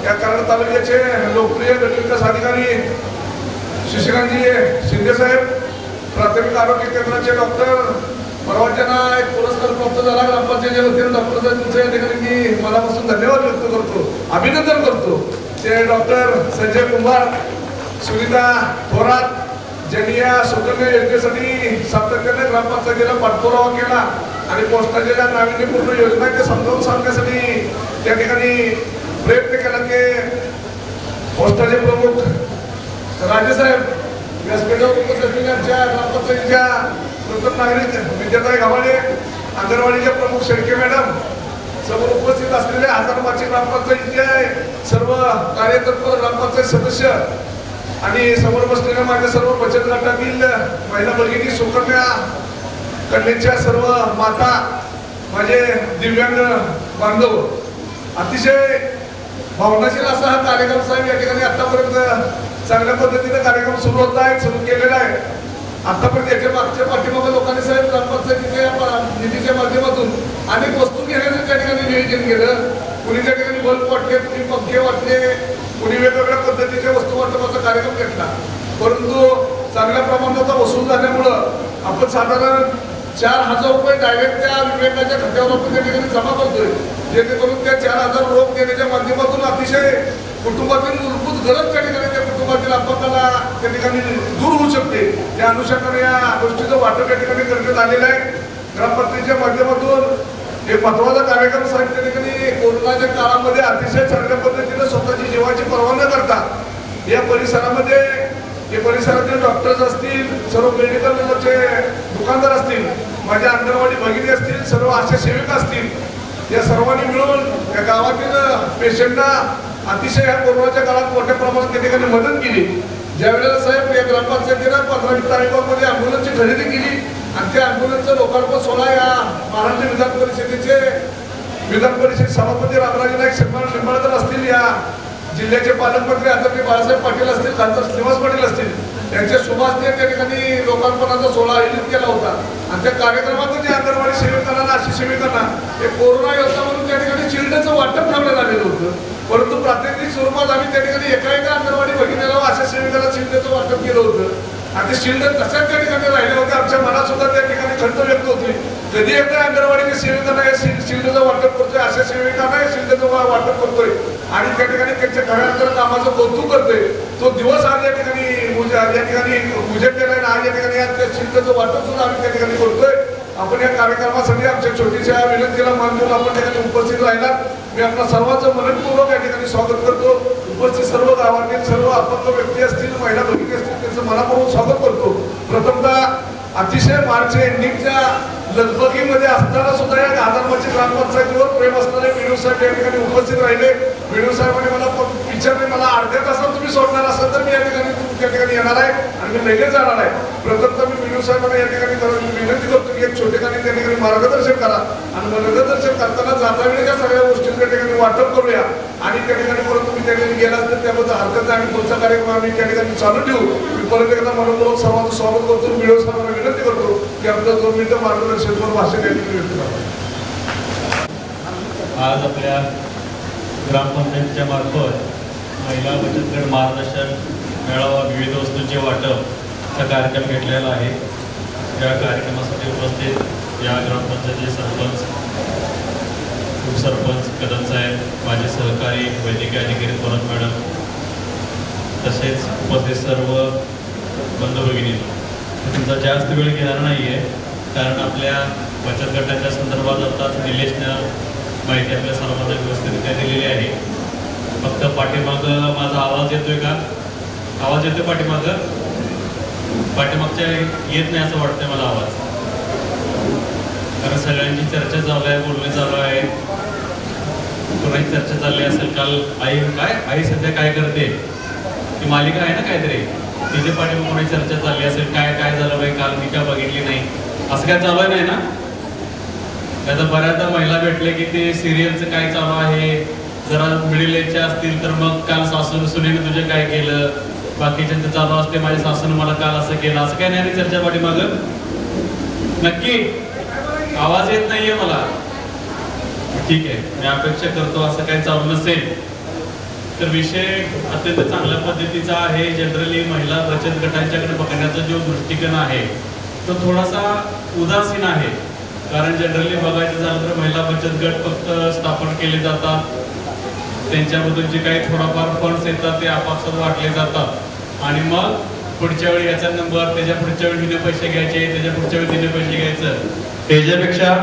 या कराड तालुक्याचे लोकप्रिय गटविकास अधिकारी शशिकांतजी शिंदे साहेब, प्राथमिक आरोग्य केंद्राचे डॉक्टर, परवाच्यांना एक पुरस्कार प्राप्त झाला ग्रामपंचायतीच्या वतीने डॉक्टर साहेब तुमच्या या ठिकाणी मी मनापासून धन्यवाद व्यक्त करतो, अभिनंदन करतो. ते डॉक्टर संजय कुंभार, सुनीता थोरात ज्यांनी या सुकन्या योजनेसाठी सातत्याने ग्रामपंचायतीला पाठपुरावा केला आणि पोस्टाच्या ज्या नाविन्यपूर्ण योजना ते समजावून सांगण्यासाठी त्या ठिकाणी प्रयत्न केला. ते पोस्टाचे प्रमुख राजेसाहेब, व्यासपीठावर उपस्थित असलेल्या ग्रामपंचायतीच्या प्रथम नागरिक विद्याताई गव्हाणे, अंगणवाडीचे प्रमुख शेळके मॅडम, समोर उपस्थित असलेल्या हदरमाची ग्रामपंचायतीचे सर्व कार्यतत्पर ग्रामपंचायत सदस्य आणि समोर बसलेल्या माझ्या सर्व बचत गटातील महिला भगिनी, सुकन्या कन्याच्या सर्व माता, माझे दिव्यांग बांधव, अतिशय भावनाशील असा हा कार्यक्रम साहेब या ठिकाणी आतापर्यंत चांगल्या पद्धतीने कार्यक्रम सुरू होत आहे, सुरू केलेला आहे. आतापर्यंत याच्या मागच्या पाठीमागे लोकांनी साहेब ग्रामपंचायतीच्या निधीच्या माध्यमातून अनेक वस्तू घेण्याचं त्या ठिकाणी नियोजन केलं. कुणी त्या ठिकाणी बल्ब वाटले, कुणी पंखे वाटले, कुणी वेगवेगळ्या पद्धतीच्या वस्तू वाटपाचा कार्यक्रम घेतला. परंतु चांगल्या प्रमाणाचा वसूल झाल्यामुळं आपण साधारण 4,000 रुपये डायरेक्ट त्या विवेकाच्या खात्यावर आपण त्या ठिकाणी जमा करतोय, जेणेकरून त्या 4,000 रोख देण्याच्या माध्यमातून अतिशय कुटुंबातील मूलभूत गरज त्या ठिकाणी त्या कुटुंबातील अपंगाला त्या ठिकाणी दूर होऊ शकते. त्या अनुषंगाने या गोष्टीचं वाटप या ठिकाणी करण्यात आलेलं आहे. ग्रामपंचायतीच्या माध्यमातून एक महत्वाचा कार्यक्रम साहेब त्या ठिकाणी कोरोनाच्या काळामध्ये अतिशय चांगल्या पद्धतीने स्वतःची जीवाची पर्वा न करता या परिसरामध्ये हे परिसरातील डॉक्टर्स असतील, सर्व मेडिकलचे दुकानदार असतील, माझ्या अंगणवाडी भगिनी असतील, सर्व आशा सेविका असतील, या सर्वांनी मिळून या गावातील पेशंटना अतिशय या कोरोनाच्या काळात मोठ्या प्रमाणात त्या ठिकाणी मदत केली. ज्या वेळेला साहेब या ग्रामपंचायतीनं 15 तारखेमध्ये ॲम्ब्युलन्सची खरेदी केली आणि त्या ॲम्ब्युलन्सचं लोकार्पण सोहळा या महाराष्ट्र विधान परिषद सभापती रामराजे नाईक निंबाळकर असतील, या जिल्ह्याचे पालकमंत्री आदरणीय बाळासाहेब पाटील असतील, खासदार श्रीनिवास पाटील असतील, यांच्या शुभ हस्ते त्या ठिकाणी लोकार्पणाचा सोहळा आयोजित केला होता. आणि त्या कार्यक्रमातून जे अंगणवाडी सेविकांना, आशा सेविकांना एक कोरोना योद्धा म्हणून त्या ठिकाणी शिल्डचं वाटप ठेवण्यात आलेलं होतं. परंतु प्रातिनिधिक स्वरूपात आम्ही त्या ठिकाणी एका अंगणवाडी भगिनीला, आशा सेविकाला शिल्डचं वाटप केलं होतं. आणि ते शिल्ड तशाच त्या ठिकाणी राहिले होते. आमच्या मनात सुद्धा त्या ठिकाणी खंत व्यक्त होती, कधी एकदा अंगणवाडीच्या सेविकांना या शिल्डचं वाटप करतोय, अशा सेविकांना या शिल्डचं वाटप करतोय आणि त्या ठिकाणी त्यांच्या खऱ्या कामाचं कौतुक करतोय. तो दिवस आज या ठिकाणी उजेडलेला आहे. आज या ठिकाणी त्या शिल्डचं वाटप सुद्धा आम्ही त्या ठिकाणी करतोय. आपण या कार्यक्रमासाठी आमच्या छोटीशा विनंतीला मान देऊन आपण त्या ठिकाणी उपस्थित राहिला. मी आपल्या सर्वांचं मनपूर्वक या ठिकाणी स्वागत करतो. उपस्थित सर्व गावातील सर्व अपंग व्यक्ती असतील, महिला भगिनी असतील, त्यांचं मनापासून स्वागत करतो. प्रथमतः अतिशय मार्च एंडिंगच्या लगबगीमध्ये असताना सुद्धा या गाधारमाची ग्रामपंचायतीवर प्रेम असणारे विनू साहेब या ठिकाणी उपस्थित राहिले. विनू साहेबांनी मला विचारले, मला अर्ध्या तासात तुम्ही सोडणार असाल तर मी या ठिकाणी त्या ठिकाणी येणार आहे आणि मी लगेच जाणार आहे. प्रथमतः मी विनू साहेबांना या ठिकाणी विनंती करतो की एक छोटेखानी त्या ठिकाणी मार्गदर्शन करा आणि मार्गदर्शन करताना जाता वेळेच्या सगळ्या गोष्टी त्या ठिकाणी वाटप करूया आणि त्या ठिकाणी परत तुम्ही त्या ठिकाणी गेलास तर त्याबद्दल हरकत नाही. आम्ही पुढचा कार्यक्रम आम्ही त्या ठिकाणी चालू ठेवू. मी परत एकदा मनपूर्वक सर्वांचं स्वागत करतो. व्हिडिओ साहेबांना विनंती करतो की आमचं 2 मिनिटं मार्गदर्शनवर भाषण या ठिकाणी व्यक्त करा. आज आपल्या ग्रामपंचायतीच्या मार्फत महिला बचत गट मार्गदर्शन मेळावा, विविध वस्तूंचे वाटपचा कार्यक्रम घेतलेला आहे. या कार्यक्रमासाठी उपस्थित या ग्रामपंचायतीचे सरपंच, उपसरपंच कदम साहेब, माझे सहकारी वैद्यकीय अधिकारी तोरण मॅडम, तसेच उपस्थित सर्व बंधू भगिनी. तुमचा जास्त वेळ घेणार नाही आहे, कारण आपल्या बचत गटाच्या संदर्भात आताच निलेशनं माहिती आपल्या सर्वांना व्यवस्थितरित्या दिलेली आहे. फक्त पाठीमागं माझा आवाज येतोय का? आवाज येतोय पाठीमागच्या येत नाही असं वाटतंय मला आवाज, कारण सगळ्यांची चर्चा चालू आहे, बोलणे चालू आहे. कोणाची चर्चा चालली असेल, काल आई सध्या काय करते ती मालिका आहे ना काहीतरी, तिथे पाठीमागे कोणाची चर्चा चालली असेल, काय झालं बाई काल मी का बघितली नाही, असं काय चालू आहे नाही ना? त्याचा बऱ्याचदा महिला भेटले की ते सिरियलचं काय चालू आहे, जरा मिडल एजच्या असतील तर मग काल सासून सुनेने तुझे काय केलं, बाकीच्यांचं चालू असते माझ्या सासून मला काल असं केलं, असं काय नाही चर्चा पाठीमागं? नक्की आवाज येत नाहीये मला. ठीक आहे, मी अपेक्षा करतो असं काही चालू नसेल. तर विषय अत्यंत चांगल्या पद्धतीचा आहे. जनरली महिला बचत गटांच्याकडे बघण्याचा जो दृष्टिकोन आहे तो थोडासा उदासीन आहे, कारण जनरली बघायचं झालं तर महिला बचत गट फक्त स्थापन केले जातात, त्यांच्यामधून जे काही थोडाफार फंड्स येतात ते आपापसात वाटले जातात आणि मग पुढच्या वेळी याचा नंबर, त्याच्या पुढच्या वेळी तिने पैसे घ्यायचे, त्याच्या पुढच्या वेळी तिने पैसे घ्यायचं, त्याच्यापेक्षा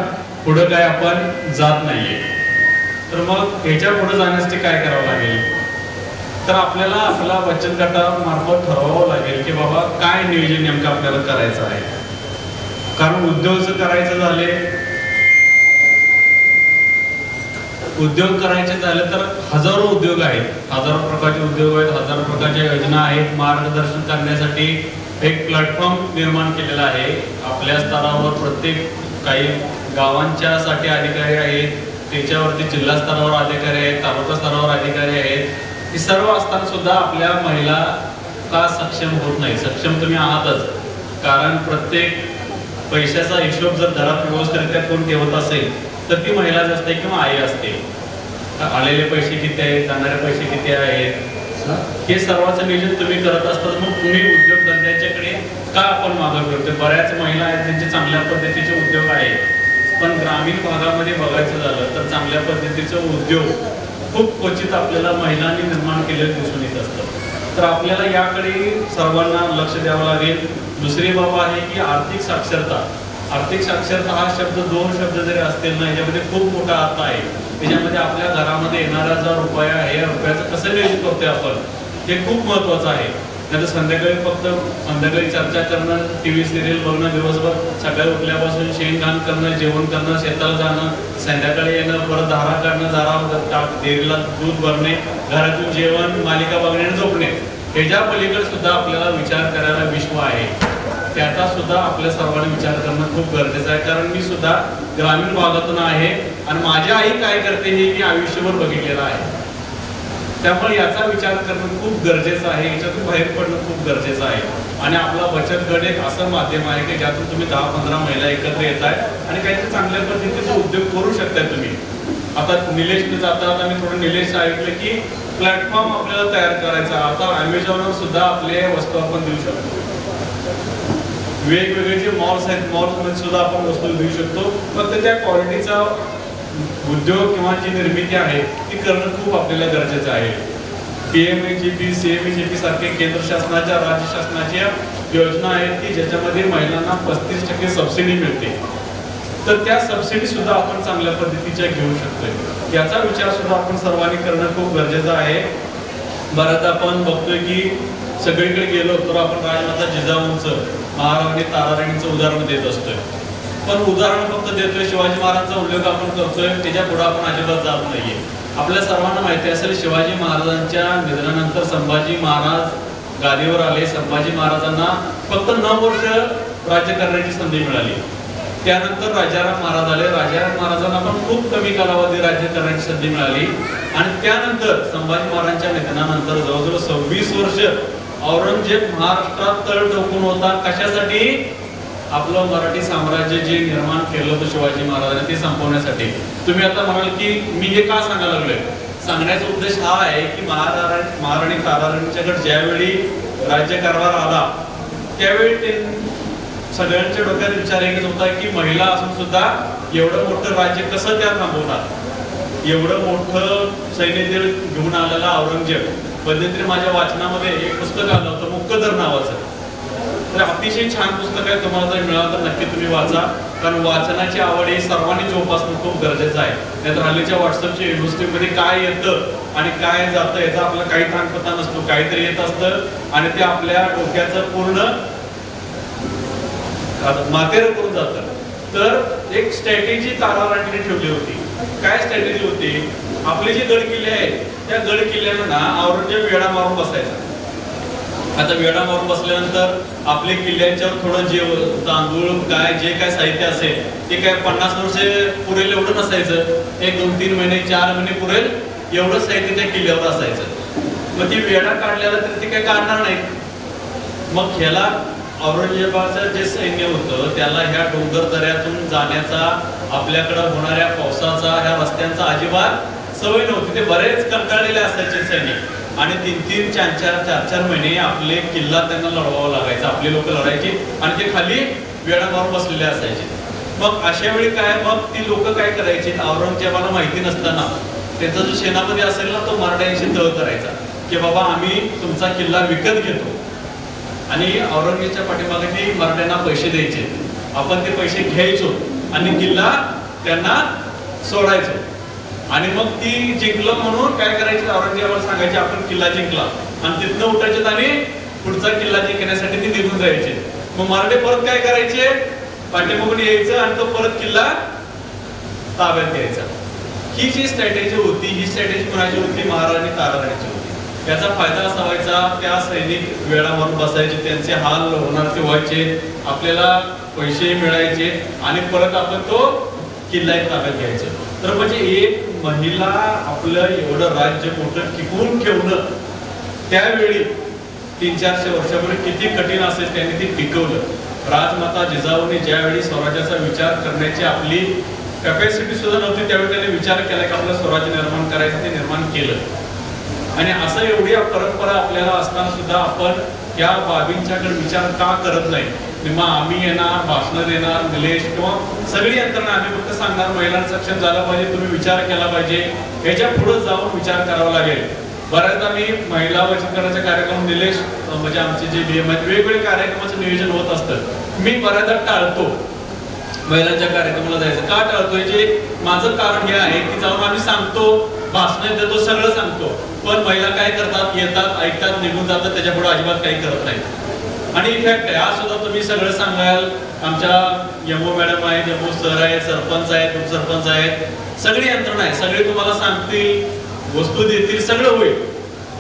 पुढं काय आपण जात नाहीये. तर मग ह्याच्या पुढे जाण्यासाठी काय करावं लागेल? तर आपल्याला आपला बचत गटामार्फत ठरवावं लागेल की बाबा काय नियोजन नेमकं आपल्याला करायचं आहे. कारण उद्योग करायचं झाले उद्योग करायचे झाले तर हजारो उद्योग आहेत, हजारो प्रकारचे उद्योग आहेत, हजारो प्रकारच्या योजना आहेत. मार्गदर्शन करण्यासाठी एक प्लॅटफॉर्म निर्माण केलेला आहे. आपल्या स्तरावर प्रत्येक काही गावांच्या साठी अधिकारी आहेत, त्याच्यावरती जिल्हा स्तरावर अधिकारी आहेत, तालुका स्तरावर अधिकारी आहेत. ही सर्व असताना सुद्धा आपल्या महिला का सक्षम होत नाही? सक्षम तुम्ही आहातच, कारण प्रत्येक पैशाचा हिशोब जर घरात व्यवस्थितरित्या कोण ठेवत असेल तर ती महिलाच असते किंवा आई असते. आलेले पैसे किती आहेत, जाणारे पैसे किती आहेत, हे सर्वांचं नियोजन तुम्ही करत असतात. मग तुम्ही उद्योगधंद्याच्याकडे का आपण मागं करतोय? बऱ्याच महिला आहेत ज्यांचे चांगल्या पद्धतीचे उद्योग आहेत, पण ग्रामीण भागामध्ये बघायचं झालं तर चांगल्या पद्धतीचे उद्योग खूप क्वचित आपल्याला महिलांनी निर्माण केलेले दिसून येत असतं. तर आपल्याला याकडे सर्वांना लक्ष द्यावं लागेल. दुसरी बाब आहे की आर्थिक साक्षरता. आर्थिक साक्षरता हा शब्द, दोन शब्द जरी असतील ना, याच्यामध्ये खूप मोठा अर्थ आहे. त्याच्यामध्ये आपल्या घरामध्ये येणारा जो रुपया आहे, या रुपयाचं कसं नियोजित करतोय आपण, हे खूप महत्वाचं आहे. नाही तर संध्याकाळी चर्चा करणं, TV सिरियल बघणं, दिवसभर सकाळी उठल्यापासून शेणघाण करणं, जेवण करणं, शेताला जाणं, संध्याकाळी येणं, परत धारा काढणं, डेअरीला दूध भरणे, घरातून जेवण, मालिका बघणे आणि झोपणे, ह्याच्या पलीकडे सुद्धा आपल्याला विचार करायला विश्व आहे. त्याचा सुद्धा आपल्या सर्वांनी विचार करणं खूप गरजेचं आहे. कारण मी सुद्धा ग्रामीण भागातून आहे आणि माझी आई काय करते हे मी आयुष्यभर बघितलेलं आहे. त्यामुळे याचा विचार करणं खूप गरजेचं आहे, याच्यातून बाहेर पडणं खूप गरजेचं आहे. आणि आपला बचत गट एक असं माध्यम आहे की ज्यातून तुम्ही 10-15 महिला एकत्र येत आहे आणि काहीतरी चांगल्या पद्धतीचा उद्योग करू शकताय तुम्ही. आता निलेशने जाता मी थोडं निलेश ऐकलं की प्लॅटफॉर्म आपल्याला तयार करायचा. आता अमेझॉनवर सुद्धा आपले वस्तू आपण देऊ शकतो. वेगवेगळे जे मॉल्स आहेत, मॉल्समध्ये सुद्धा आपण वस्तू देऊ शकतो. फक्त त्या क्वालिटीचा उद्योग किंवा जी निर्मिती आहे ती करणं खूप आपल्याला गरजेचं आहे. PMAGP, CMAGP सारखे केंद्र शासनाच्या, राज्य शासनाच्या योजना आहेत की ज्याच्यामध्ये महिलांना 35% सबसिडी मिळते. तर त्या सबसिडी सुद्धा आपण चांगल्या पद्धतीच्या घेऊ शकतोय. याचा विचार सुद्धा आपण सर्वांनी करणं खूप गरजेचं आहे. बऱ्याच आपण बघतोय की सगळीकडे गेलो तर आपण राजमाता जिजाऊंचं, महाराणी ताराराणीचं उदाहरण देत असतोय. पण उदाहरण फक्त देतोय, शिवाजी महाराजांचा उल्लेख आपण करतोय, त्याच्या पुढे आपण अजिबात जात नाहीये. आपल्या सर्वांना माहिती असेल, शिवाजी महाराजांच्या निधनानंतर संभाजी महाराज गादीवर आले. संभाजी महाराजांना फक्त 9 वर्ष राज्य करण्याची संधी मिळाली. त्यानंतर राजाराम महाराज आले. राजाराम महाराजांना पण खूप कमी कालावधी राज्य करण्याची संधी मिळाली. आणि त्यानंतर संभाजी महाराजांच्या निधनानंतर जवळजवळ 26 वर्ष औरंगजेब महाराष्ट्रात तळ ठोकून होता. कशासाठी? आपलं मराठी साम्राज्य जे निर्माण केलं होतं शिवाजी महाराजांनी ते संपवण्यासाठी. तुम्ही आता म्हणाल की मी हे का सांगायला लागलोय? सांगण्याचा उद्देश हा आहे की महाराणी ताराराणीच्याकडे ज्यावेळी राज्यकारभार आला त्यावेळी ते सगळ्यांच्या डोक्यात विचार एकच होता की महिला असून सुद्धा एवढं मोठं राज्य कसं त्या थांबवणार? एवढं मोठं सैन्यदल घेऊन आलेला औरंगजेब. मध्यंतरी माझ्या वाचनामध्ये एक पुस्तक आलं होतं मुक्कदर नावाचं. तर अतिशय छान पुस्तक आहे. तुम्हाला जर मिळालं तर नक्की तुम्ही वाचा, कारण वाचनाची आवड ही सर्वांनी जोपासणं खूप गरजेचं आहे. नाहीतर हल्लीच्या व्हॉट्सअपच्या युनिव्हर्सिटीमध्ये काय येतं आणि काय जातं याचा आपला काही थांगपत्ता नसतो. काहीतरी येत असतं आणि ते आपल्या डोक्याचं पूर्ण मातेर करून जातं. तर एक स्ट्रॅटेजी ताराराणीने ठेवली होती. काय स्ट्रॅटेजी होती? आपले जे गड किल्ले आहेत त्या गड किल्ल्यांना औरंगजेब वेढा मारून बसायचा. आता वेढा मारून बसल्यानंतर आपले किल्ल्यांच्यावर थोडं जे तांदूळ काय जे काय साहित्य असेल ते काय 50 वर्ष पुरेल एवढं नसायचं. 1, 2, 3 महिने 4 महिने पुरेल एवढं साहित्य त्या किल्ल्यावर असायचं. मग ती वेढा काढल्याला तर ते काय काढणार नाही. मग ह्याला औरंगजेबाचं जे सैन्य होतं त्याला ह्या डोंगर दऱ्यातून जाण्याचा, आपल्याकडं होणाऱ्या पावसाचा, ह्या रस्त्यांचा अजिबात सवय नव्हती. ते बरेच कंटाळलेले असायचे सैनिक आणि 3-3, 4-4 महिने आपले किल्ला त्यांना लढवावं लागायचं. आपले लोक लढायचे आणि ते खाली वेढा मारून बसलेले असायचे. मग अशा वेळी काय, मग ती लोक काय करायची? औरंगजेबाला माहिती नसताना त्याचा जो सेनापती असेल ना तो मराठ्यांशी तह करायचा की बाबा आम्ही तुमचा किल्ला विकत घेतो. आणि औरंगजेबाच्या पाठीमागे ती मराठ्यांना पैसे द्यायचे. आपण ते पैसे घ्यायचो आणि किल्ला त्यांना सोडायचो. आणि मग ती जिंकलं म्हणून काय करायचं? औरंगजेबाला सांगायचे आपण किल्ला जिंकला आणि तिथनं उठायचे आणि पुढचा किल्ला जिंकण्यासाठी ती निघून जायचे. मग मराठे परत काय करायचे? पाठीमागून यायचं आणि तो परत किल्ला ताब्यात घ्यायचा. ही जी स्ट्रॅटेजी होती, ही स्ट्रॅटेजी कोणाची होती? महाराणी ताराराणीची होती. याचा फायदा असा व्हायचा, त्या सैनिक वेळा मारून बसायचे, त्यांचे हाल होणार ते व्हायचे, आपल्याला पैसे मिळायचे आणि परत आपण तो किल्ला ताब्यात घ्यायचं. तर म्हणजे एक महिला आपलं एवढं राज्य मोठं टिकवून ठेवणं त्यावेळी 300-400 वर्षापूर्वी किती कठीण असेल, त्यांनी ते टिकवलं. राजमाता जिजाऊने ज्यावेळी स्वराज्याचा विचार करण्याची आपली कॅपॅसिटी सुद्धा नव्हती, त्यावेळी त्यांनी विचार केला की आपलं स्वराज्य निर्माण करायचं, ते निर्माण केलं. आणि असं एवढी परंपरा आपल्याला असताना सुद्धा आपण या बाबींच्याकडे विचार का करत नाही? मग आम्ही येणार, भाषणं देणार, निलेश किंवा सगळी यंत्रणा आम्ही फक्त सांगणार महिलांना सक्षम झालं पाहिजे, तुम्ही विचार केला पाहिजे, ह्याच्या पुढे जाऊन विचार करावा लागेल. बऱ्याचदा मी महिला बचत गटाचे कार्यक्रम, निलेश म्हणजे आमचे जे BM आहेत, वेगवेगळे कार्यक्रमाचं नियोजन होत असतं, मी बऱ्याचदा टाळतो महिलांच्या कार्यक्रमाला जायचं. का टाळतोय? जे माझं कारण हे आहे की जाऊन आम्ही सांगतो, भाषण देतो, सगळं सांगतो, पण महिला काय करतात? येतात, ऐकतात, निघून जातात, त्याच्या पुढे अजिबात काही करत नाही. आणि इफेक्ट आहे आज सुद्धा तुम्ही सगळं सांगाल, आमच्या यमो मॅडम आहेत, यमो सर आहेत, सरपंच आहेत, उपसरपंच आहेत, सगळी यंत्रणा आहे, सगळे तुम्हाला सांगतील, वस्तू देतील, सगळं होईल.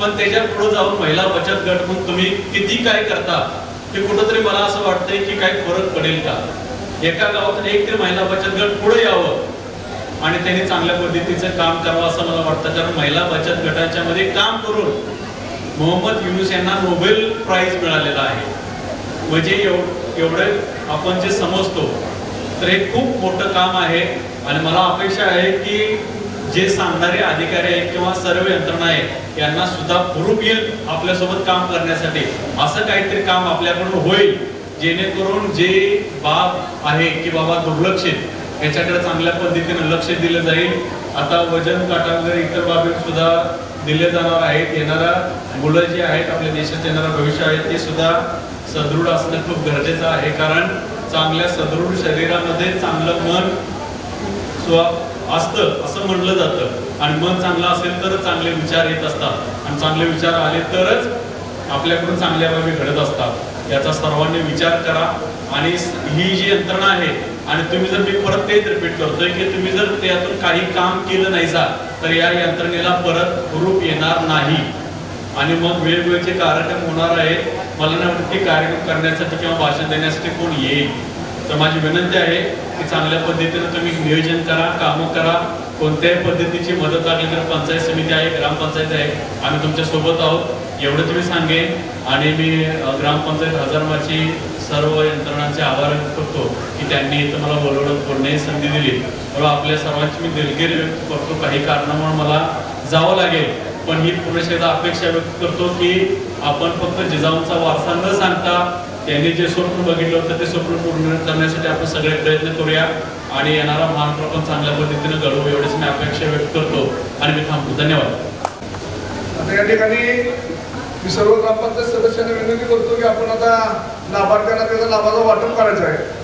पण त्याच्या पुढे जाऊन महिला बचत गट म्हणून तुम्ही किती काय करता हे कुठंतरी मला असं वाटतंय की काही फरक पडेल का? एका गावातून एक तरी महिला बचत गट पुढे यावं आणि त्यांनी चांगल्या पद्धतीचं काम करावं असं मला वाटतं. कारण महिला बचत गटाच्या मध्ये काम करून मोहम्मद युनूस यांना नोबेल प्राइज मिळालेला आहे. म्हणजे एवढं आपण जे समजतो तर हे खूप मोठं काम आहे. आणि मला अपेक्षा आहे की जे सांगणारे अधिकारी आहेत किंवा सर्व यंत्रणा आहे यांना सुद्धा हुरूप येईल आपल्यासोबत काम करण्यासाठी. असं काहीतरी काम आपल्याकडून होईल जेणेकरून जे बाब आहे की बाबा दुर्लक्षित याच्याकडे चांगल्या पद्धतीने लक्ष दिलं जाईल. आता वजन काटा वगैरे इतर बाबी सुद्धा दिले जाणार आहेत. येणारा मुलं जे आहेत आपल्या देशाचं येणारं भविष्य आहे ते सुद्धा सदृढ असणं खूप गरजेचं आहे. कारण चांगल्या सदृढ शरीरामध्ये चांगलं मन असतं असं म्हणलं जातं आणि मन चांगलं असेल तर चांगले विचार येत असतात आणि चांगले विचार आले तरच आपल्याकडून चांगल्या बाबी घडत असतात. याचा सर्वांनी विचार करा. आणि ही जी यंत्रणा आहे आणि तुम्ही जर मी परत तेच रिपीट करतोय की तुम्ही जर त्यातून काही काम केलं नाही तर या यंत्रणेला परत हुरूप येणार नाही आणि मग वेगवेगळे कार्यक्रम होणार आहेत. मला नाही वाटत की कार्यक्रम करण्यासाठी किंवा भाषण देण्यासाठी कोण येईल. तर माझी विनंती आहे की चांगल्या पद्धतीने तुम्ही नियोजन करा, कामं करा. कोणत्याही पद्धतीची मदत लागली तर पंचायत समिती आहे, ग्रामपंचायत आहे, आम्ही तुमच्या सोबत आहोत एवढं तुम्ही सांगेन. आणि मी ग्रामपंचायत हजारमाची सर्व यंत्रणांचे आभार व्यक्त करतो की त्यांनी इथं मला बोलवलं, बोलण्याची संधी दिली. बरोबर आपल्या सर्वांची मी दिलगिरी व्यक्त करतो. काही कारणामुळे मला जावं लागेल पण ही पुनश्च अपेक्षा व्यक्त करतो की आपण फक्त जिजाऊंचा वारसा न सांगता त्यांनी जे स्वप्न बघितलं होतं ते स्वप्न पूर्ण करण्यासाठी आपण सगळे प्रयत्न करूया आणि येणारा महाराष्ट्र पण चांगल्या पद्धतीने घडवू एवढीच मी अपेक्षा व्यक्त करतो आणि मी थांबतो. धन्यवाद. आता या ठिकाणी मी सर्व ग्रामपंचायत सदस्यांना विनंती करतो की आपण आता लाभार्थ्यांना त्याचा लाभाचं वाटप करायचं आहे.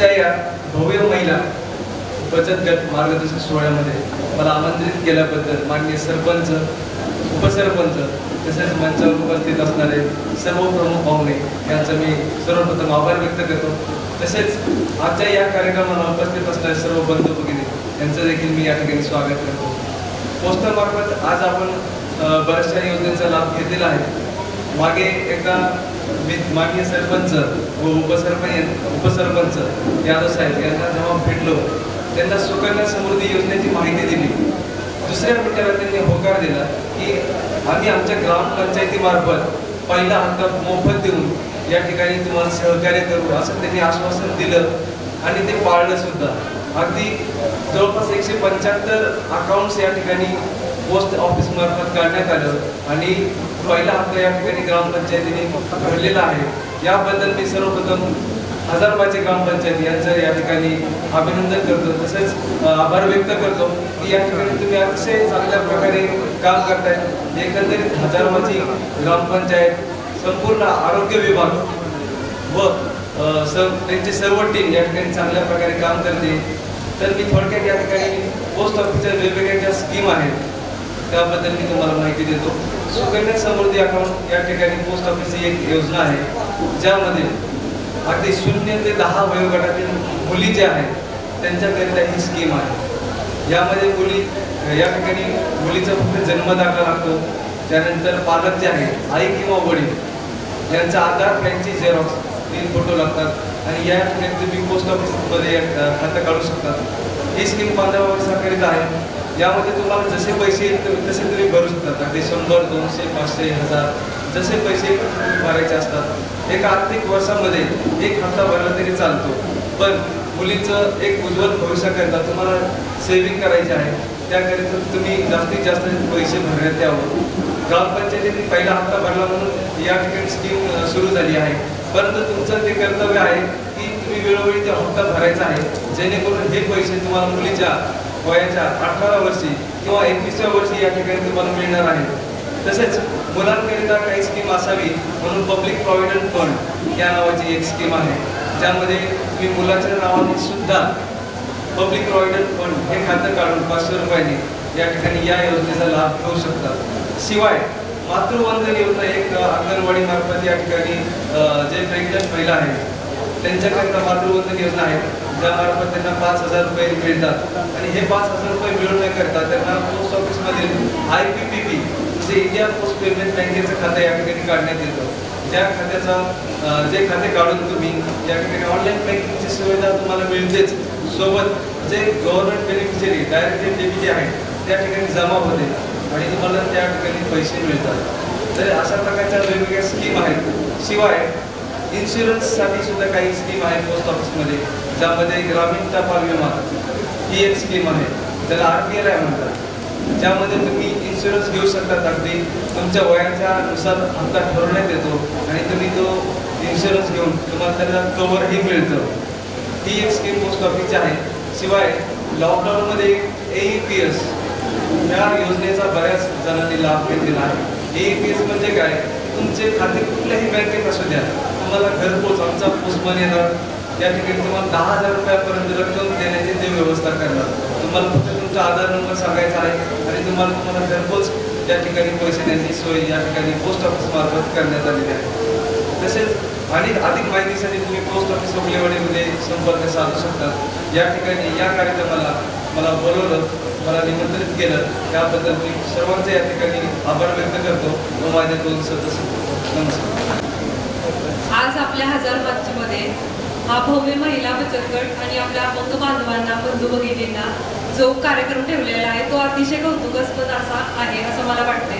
या भव्य महिला बचत गट मार्गदर्शक सोहळ्यामध्ये मला आमंत्रित केल्याबद्दल माननीय सरपंच, उपसरपंच तसेच मंचावर उपस्थित असणारे सर्व प्रमुख पाहुणे यांचा मी सर्वप्रथम आभार व्यक्त करतो. तसेच आजच्या या कार्यक्रमाला उपस्थित असणारे सर्व बंधू भगिनी यांचं देखील मी या ठिकाणी स्वागत करतो. पोस्टल मार्फत आज आपण बऱ्याचशा योजनेचा लाभ घेतलेला आहे. मागे एकदा मी माननीय सरपंच व उपसरपंच यादव साहेब यांना जेव्हा भेटलो, त्यांना सुकन्या समृद्धी योजनेची माहिती दिली. दुसऱ्या मिनिटाला त्यांनी होकार दिला की आम्ही आमच्या ग्रामपंचायतीमार्फत पहिला हप्ता मोफत देऊन या ठिकाणी तुम्हाला सहकार्य करू असं त्यांनी आश्वासन दिलं आणि ते पाळलं सुद्धा. अगदी जवळपास 175 अकाउंट्स या ठिकाणी पोस्ट ऑफिस मार्फत काढण्यात आलं आणि पहिला हप्ता या ठिकाणी ग्रामपंचायतीने भरलेला आहे. याबद्दल मी सर्वप्रथम हजारबाचे ग्रामपंचायत यांचं या ठिकाणी अभिनंदन करतो. तसेच आभार व्यक्त करतो की या ठिकाणी तुम्ही अतिशय चांगल्या प्रकारे काम करताय. एकंदरीत हजारबाची ग्रामपंचायत, संपूर्ण आरोग्य विभाग व त्यांची सर्व टीम या ठिकाणी चांगल्या प्रकारे काम करते. तर मी थोडक्यात या ठिकाणी पोस्ट ऑफिसच्या वेगवेगळ्या ज्या स्कीम आहेत त्याबद्दल मी तुम्हाला माहिती देतो. सुकन्या समृद्धी अकाउंट या ठिकाणी पोस्ट ऑफिसची एक योजना आहे ज्यामध्ये अगदी 0 ते 10 वयोगटातील मुली ज्या आहेत त्यांच्याकरिता ही स्कीम आहे. यामध्ये मुली या ठिकाणी मुलीचा फक्त जन्मदाखला लागतो. त्यानंतर पालक जे आहेत, आई किंवा वडील यांचा आधार, त्यांची झेरॉक्स, 3 फोटो लागतात आणि या ठिकाणी तुम्ही पोस्ट ऑफिसमध्ये खातं काढू शकता. ही स्कीम 15 वर्षाकरिता आहे. यामध्ये तुम्हाला जसे पैसे येतील तसे तुम्ही भरू शकता. अगदी 100, 200, 500, 1000 जसे पैसे भरायचे असतात. एक आर्थिक वर्षामध्ये एक हप्ता भरला तरी चालतो. पण मुलीचं एक उज्ज्वल भविष्याकरिता तुम्हाला सेव्हिंग करायची आहे. त्याकरिता तुम्ही जास्तीत जास्त पैसे भरण्यात यावं. ग्रामपंचायतीने पहिला हप्ता भरला म्हणून या ठिकाणी स्कीम सुरू झाली आहे. परंतु तुमचं ते कर्तव्य आहे की तुम्ही वेळोवेळी ते हप्ता भरायचा आहे, जेणेकरून हे पैसे तुम्हाला मुलीच्या वयाच्या 18 वर्षी किंवा 21व्या वर्षी या ठिकाणी तुम्हाला मिळणार आहे. तसेच मुलांकरिता काही स्कीम असावी म्हणून पब्लिक प्रॉव्हिडंट फंड या नावाची एक स्कीम आहे, ज्यामध्ये तुम्ही मुलाच्या नावाने सुद्धा पब्लिक प्रॉव्हिडंट फंड हे खातं काढून 500 रुपयांनी या ठिकाणी या योजनेचा लाभ घेऊ शकतात. शिवाय मातृवंदन योजना एक अंगणवाडी मार्फत या ठिकाणी जे प्रेग्नंट महिला आहेत त्यांच्याकरिता मातृवंदन योजना आहे, ज्यामार्फत त्यांना 5000 रुपये मिळतात. आणि हे 5000 रुपये मिळवण्याकरता त्यांना पोस्ट ऑफिसमधील IPPB म्हणजे इंडिया पोस्ट पेमेंट बँकेचं खातं या ठिकाणी काढण्यात येतं. त्या खात्याचा जे खाते काढून तुम्ही या ठिकाणी ऑनलाईन बँकिंगची सुविधा तुम्हाला मिळतेच, सोबत जे गव्हर्नमेंट बेनिफिशरी डायरेक्ट डेबिट आहेत त्या ठिकाणी जमा होते आणि तुम्हाला त्या ठिकाणी पैसे मिळतात. तर अशा प्रकारच्या वेगवेगळ्या स्कीम आहेत. शिवाय इन्शुरन्ससाठी सुद्धा काही स्कीम आहे पोस्ट ऑफिसमध्ये, ज्यामध्ये ग्रामीण टपाल विमा ही एक स्कीम आहे, त्याला RPLI म्हणतात, ज्यामध्ये तुम्ही इन्शुरन्स घेऊ शकता. अगदी तुमच्या वयाच्या नुसार हप्ता ठरवण्यात येतो आणि तुम्ही तो इन्शुरन्स घेऊन तुम्हाला त्याला कव्हरही मिळतं. ही एक स्कीम पोस्ट ऑफिसची आहे. शिवाय लॉकडाऊनमध्ये AEPS या योजनेचा बऱ्याच जणांनी लाभ घेतलेला आहे. AEPS म्हणजे काय? तुमचे खाते कुठल्याही बँकेत असू द्या, तुम्हाला घरपोच आमचा पोस्टमन येणार, त्या ठिकाणी तुम्हाला 10,000 रुपयापर्यंत रक्कम देण्याची ते व्यवस्था करणार. तुम्हाला फक्त तुमचा आधार नंबर सांगायचा आहे आणि तुम्हाला घरपोच त्या ठिकाणी पैसे देण्याची सोय या ठिकाणी पोस्ट ऑफिस मार्फत करण्यात आलेली आहे. तसेच आणि अधिक माहितीसाठी तुम्ही पोस्ट ऑफिस उगलेवाडीमध्ये संपर्क साधू शकता. या ठिकाणी या कार्यक्रमाला मला बोलवलं, मला निमंत्रित केलं, त्याबद्दल मी सर्वांचे या ठिकाणी आभार व्यक्त करतो व माझे 2 सदस्य. नमस्कार. आज आपल्या हजारबागचीमध्ये हा भव्य महिला बचत गट आणि आपल्या अपंग बांधवांना, बंधू भगिनींना जो कार्यक्रम ठेवलेला आहे तो अतिशय कौतुकास्पद असा आहे असं मला वाटते.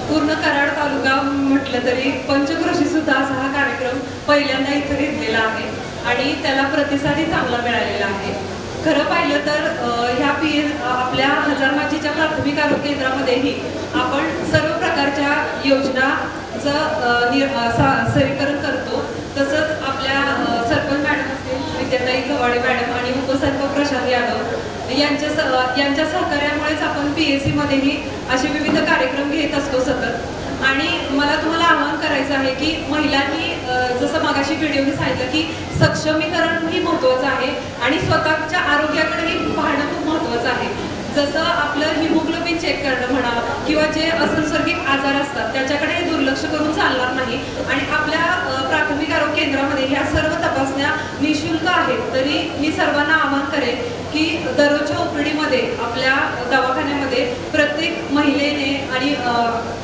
पूर्ण कराड तालुका म्हटलं तरी पंचक्रोशी सुद्धा असा हा कार्यक्रम पहिल्यांदा इथं घेतलेला आहे आणि त्याला प्रतिसादही चांगला मिळालेला आहे. खरं पाहिलं तर आपल्या हजारबागचीच्या प्राथमिक आरोग्य केंद्रामध्येही आपण सर्व प्रकारच्या योजनाचं सहरीकरण करतो. तसंच आपल्या सरपंच मॅडम असतील, विद्याताई गवाडे मॅडम आणि उपसरपंच प्रशांत यादव यांच्या सहकार्यामुळेच आपण PSC मध्येही असे विविध कार्यक्रम घेत असतो सतत. आणि मला तुम्हाला आवाहन करायचं आहे की महिलांनी जसं मागाशी व्हिडिओने सांगितलं की सक्षमीकरण ही महत्त्वाचं आहे आणि स्वतःच्या आरोग्याकडेही पाहणं खूप महत्त्वाचं आहे. जसं आपलं हिमोग्लोबिन चेक करणं म्हणा किंवा जे असंसर्गिक आजार असतात त्याच्याकडे दुर्लक्ष करून चालणार नाही. आणि आपल्या प्राथमिक आरोग्य केंद्रामध्ये ह्या सर्व तपासण्या निःशुल्क आहेत. तरी मी सर्वांना आवाहन करेन की दररोजच्या ओपीडीमध्ये आपल्या दवाखान्यामध्ये प्रत्येक महिलेने आणि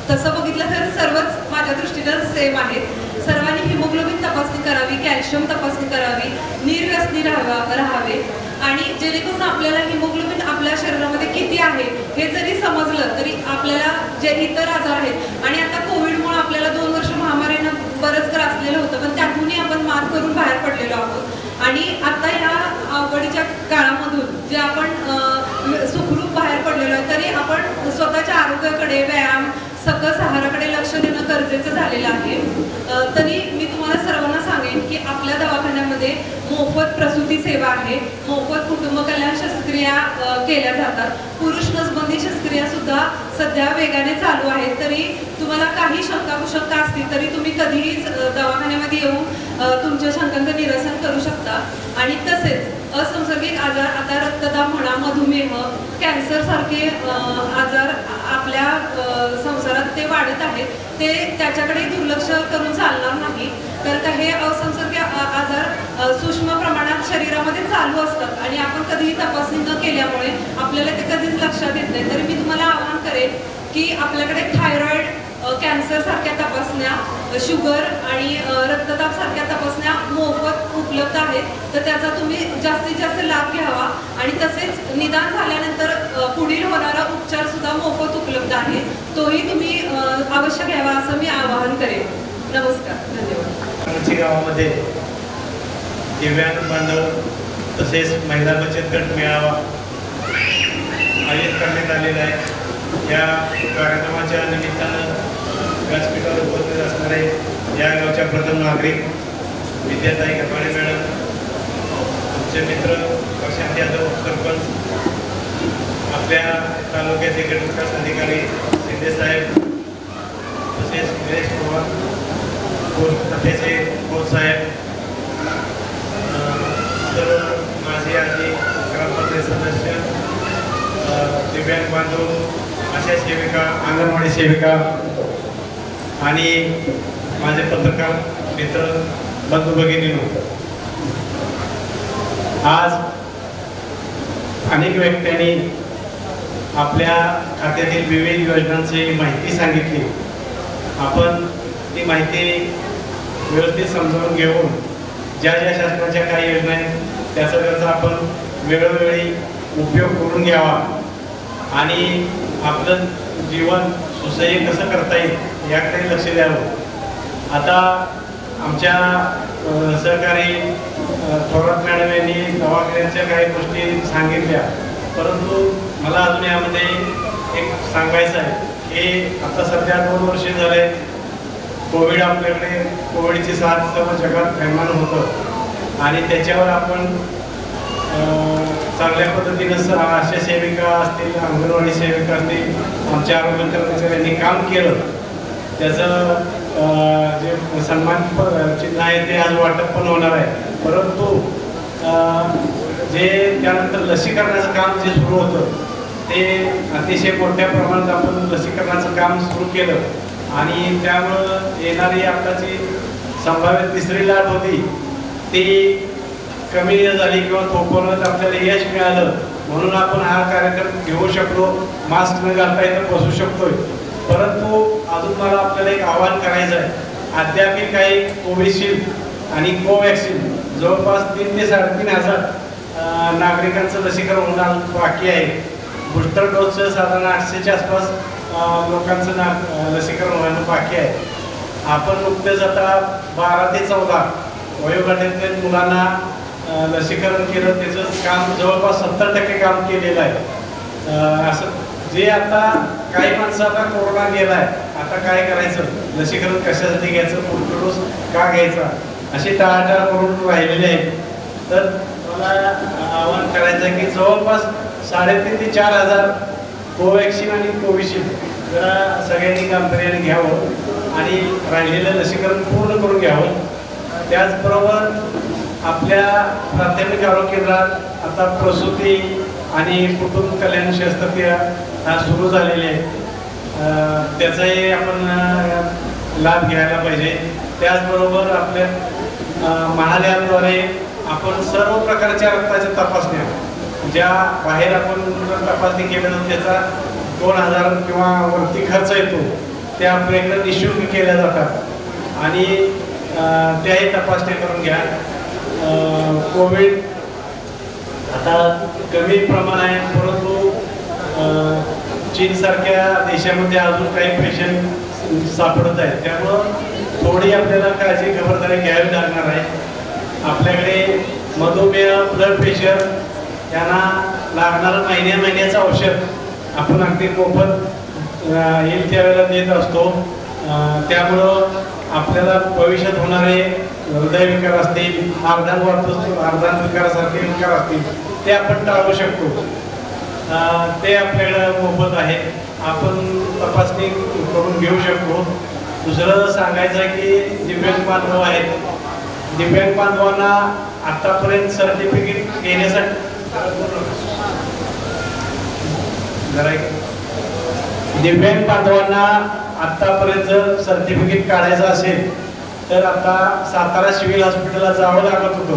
तसं बघितलं तर सर्वच माझ्या दृष्टीनं सेम आहेत. सर्वांनी हिमोग्लोबिन तपासणी करावी, कॅल्शियम तपासणी करावी, निर्व्यसनी राहावे आणि जेणेकरून आपल्याला हिमोग्लोबिन आपल्या शरीरामध्ये किती आहे हे जरी समजलं तरी आपल्याला जे इतर आजार आहेत आणि आता कोविडमुळे आपल्याला 2 वर्ष महामारीनं बरंच ग्रासलेलं होतं पण त्यातूनही आपण मात करून बाहेर पडलेलो आहोत. आणि आता ह्या अवघडीच्या काळामधून जे आपण सुखरूप बाहेर पडलेलो आहे तरी आपण स्वतःच्या आरोग्याकडे, व्यायाम, सकस आहाराकडे लक्ष देणं गरजेचं झालेलं आहे. तरी मी तुम्हाला सर्वांना सांगेन की आपल्या दवाखान्यामध्ये मोफत प्रसूती सेवा आहे, मोफत कुटुंब कल्याण शस्त्रक्रिया केल्या जातात, पुरुष नसबंदी शस्त्रक्रिया सुद्धा सध्या वेगाने चालू आहेत. तरी तुम्हाला काही शंका असतील तरी तुम्ही कधीही दवाखान्यामध्ये येऊन तुमच्या शंकांचं निरसन करू शकता. आणि तसेच असंसर्गिक आजार आता रक्तदाब म्हणा, मधुमेह, कॅन्सर सारखे आजार आपल्या संसारात ते वाढत आहेत. ते त्याच्याकडे दुर्लक्ष करून चालणार नाही. तर का हे असंसर्गिक आजार सूक्ष्म प्रमाणात शरीरामध्ये चालू असतात आणि आपण कधीही तपासणी न केल्यामुळे आपल्याला ते कधीच लक्षात येत नाही. तरी मी तुम्हाला आवाहन करेन की आपल्याकडे थायरॉइड, कॅन्सर सारख्या तपासण्या, शुगर आणि रक्तदाब सारख्या तपासण्या मोफत उपलब्ध आहेत. तर त्याचा तुम्ही जास्तीत जास्त लाभ घ्यावा आणि तसेच निदान झाल्यानंतर पुढील होणारा उपचार सुद्धा मोफत उपलब्ध आहे, तोही तुम्ही अवश्य घ्यावा असं मी आवाहन करेन. नमस्कार, धन्यवाद. गावामध्ये दिव्यांग बांधव तसेच महिला बचत गट मेळावा आयोजित करण्यात आलेला आहे. या कार्यक्रमाच्या निमित्तानं व्यासपीठावर उपस्थित असणारे या गावच्या प्रथम नागरिक विद्याताई गरवाडे मॅडम, आमचे मित्र प्रशांत यादव सरपंच, आपल्या तालुक्याचे गट विकास अधिकारी शिंदे साहेब, तसेच निलेश पवार पोस्ट खात्याचे साहेब, सर्व माझे आजी ग्रामपंचायत सदस्य, दिव्यांग बांधव, आशा सेविका, अंगणवाडी सेविका आणि माझे पत्रकार मित्र, बंधू भगिनींनो, आज अनेक व्यक्तींनी आपल्या खात्यातील विविध योजनांची माहिती सांगितली. आपण ती माहिती व्यवस्थित समजावून घेऊन ज्या ज्या शासनाच्या काही योजना आहेत त्याचा आपण वेळोवेळी उपयोग करून घ्यावा आणि आपलं जीवन सुसह्य कसं करता येईल याकडे लक्ष द्यावं. आता आमच्या सहकारी थोरात मॅडम यांनी दवाखान्याच्या काही गोष्टी सांगितल्या, परंतु मला अजून यामध्ये एक सांगायचं आहे की आता सध्या 2 वर्ष झाले कोविड आपल्याकडे, कोविडची साथ सर्व जगात थैमान होतं आणि त्याच्यावर आपण चांगल्या पद्धतीनं आशा सेविका असतील, अंगणवाडी सेविका असतील, आमच्या आरोग्य कर्मचाऱ्यांनी काम केलं. त्याचं जे सन्मान चिन्ह आहे ते आज वाटप पण होणार आहे. परंतु जे त्यानंतर लसीकरणाचं काम जे सुरू होतं ते अतिशय मोठ्या प्रमाणात आपण लसीकरणाचं काम सुरू केलं आणि त्यामुळं येणारी आताची संभाव्य 3री लाट होती ती कमी झाली किंवा थोपवण्यात आपल्याला यश मिळालं म्हणून आपण हा कार्यक्रम घेऊ शकलो, मास्क न घालता इथं बसू शकतोय. परंतु अजून मला आपल्याला एक आवाहन करायचं आहे. अद्याप काही कोविशिल्ड आणि कोवॅक्सिन जवळपास 3 ते 3,500 नागरिकांचं लसीकरण होणं बाकी आहे. बूस्टर डोसचं साधारण 800च्या आसपास लोकांचं लसीकरण होणं बाकी आहे. आपण नुकतेच आता 12 ते 14 वयोगटातील मुलांना लसीकरण केलं, त्याचं काम जवळपास 70% काम केलेलं आहे. असं जे आता काही माणसं आता कोरोना गेला आहे, आता काय करायचं, लसीकरण कशासाठी घ्यायचं, बूस्टर डोस का घ्यायचा, अशी टाळाटाळ करून राहिलेले आहेत. तर मला आवाहन करायचं आहे की जवळपास 3,500 ते 4,000 कोवॅक्सिन आणि कोविशिल्ड जरा सगळ्यांनी गांभीर्याने घ्यावं आणि राहिलेलं लसीकरण पूर्ण करून घ्यावं. त्याचबरोबर आपल्या प्राथमिक आरोग्य केंद्रात आता प्रसूती आणि कुटुंब कल्याण शस्त्रक्रिया सुरू झालेली आहे. त्याचाही आपण लाभ घ्यायला पाहिजे. त्याचबरोबर आपल्या महालयाद्वारे आपण सर्व प्रकारच्या रक्ताच्या तपासण्या ज्या बाहेर आपण तपासणी केल्या जातात त्याचा 2000 किंवा वरती खर्च येतो त्या आपल्याकडे निःशुल्क केल्या जातात आणि त्याही तपासणी करून घ्या. कोविड आता कमी प्रमाण आहे, परंतु चीनसारख्या देशामध्ये अजून काही पेशंट सापडत आहेत, त्यामुळं थोडी आपल्याला काळजी खबरदारी घ्यावी लागणार आहे. आपल्याकडे मधुमेह, ब्लड प्रेशर यांना लागणारं महिन्याचं औषध आपण अगदी मोफत येईल त्यावेळेला देत असतो. त्यामुळं आपल्याला भविष्यात होणारे हृदयविकार असतील, अर्धांगविकारासारखे विकार असतील ते आपण टाळू शकतो. ते आपल्याकडं मोफत आहे, आपण तपासणी करून घेऊ शकतो. दुसरं सांगायचं आहे की दिव्यांग बांधव आहेत, दिव्यांग बांधवांना आतापर्यंत सर्टिफिकेट घेण्यासाठी दिव्यांग बांधवांना आतापर्यंत जर सर्टिफिकेट काढायचं असेल तर आता सातारा सिव्हिल हॉस्पिटलला जावं लागत होतं.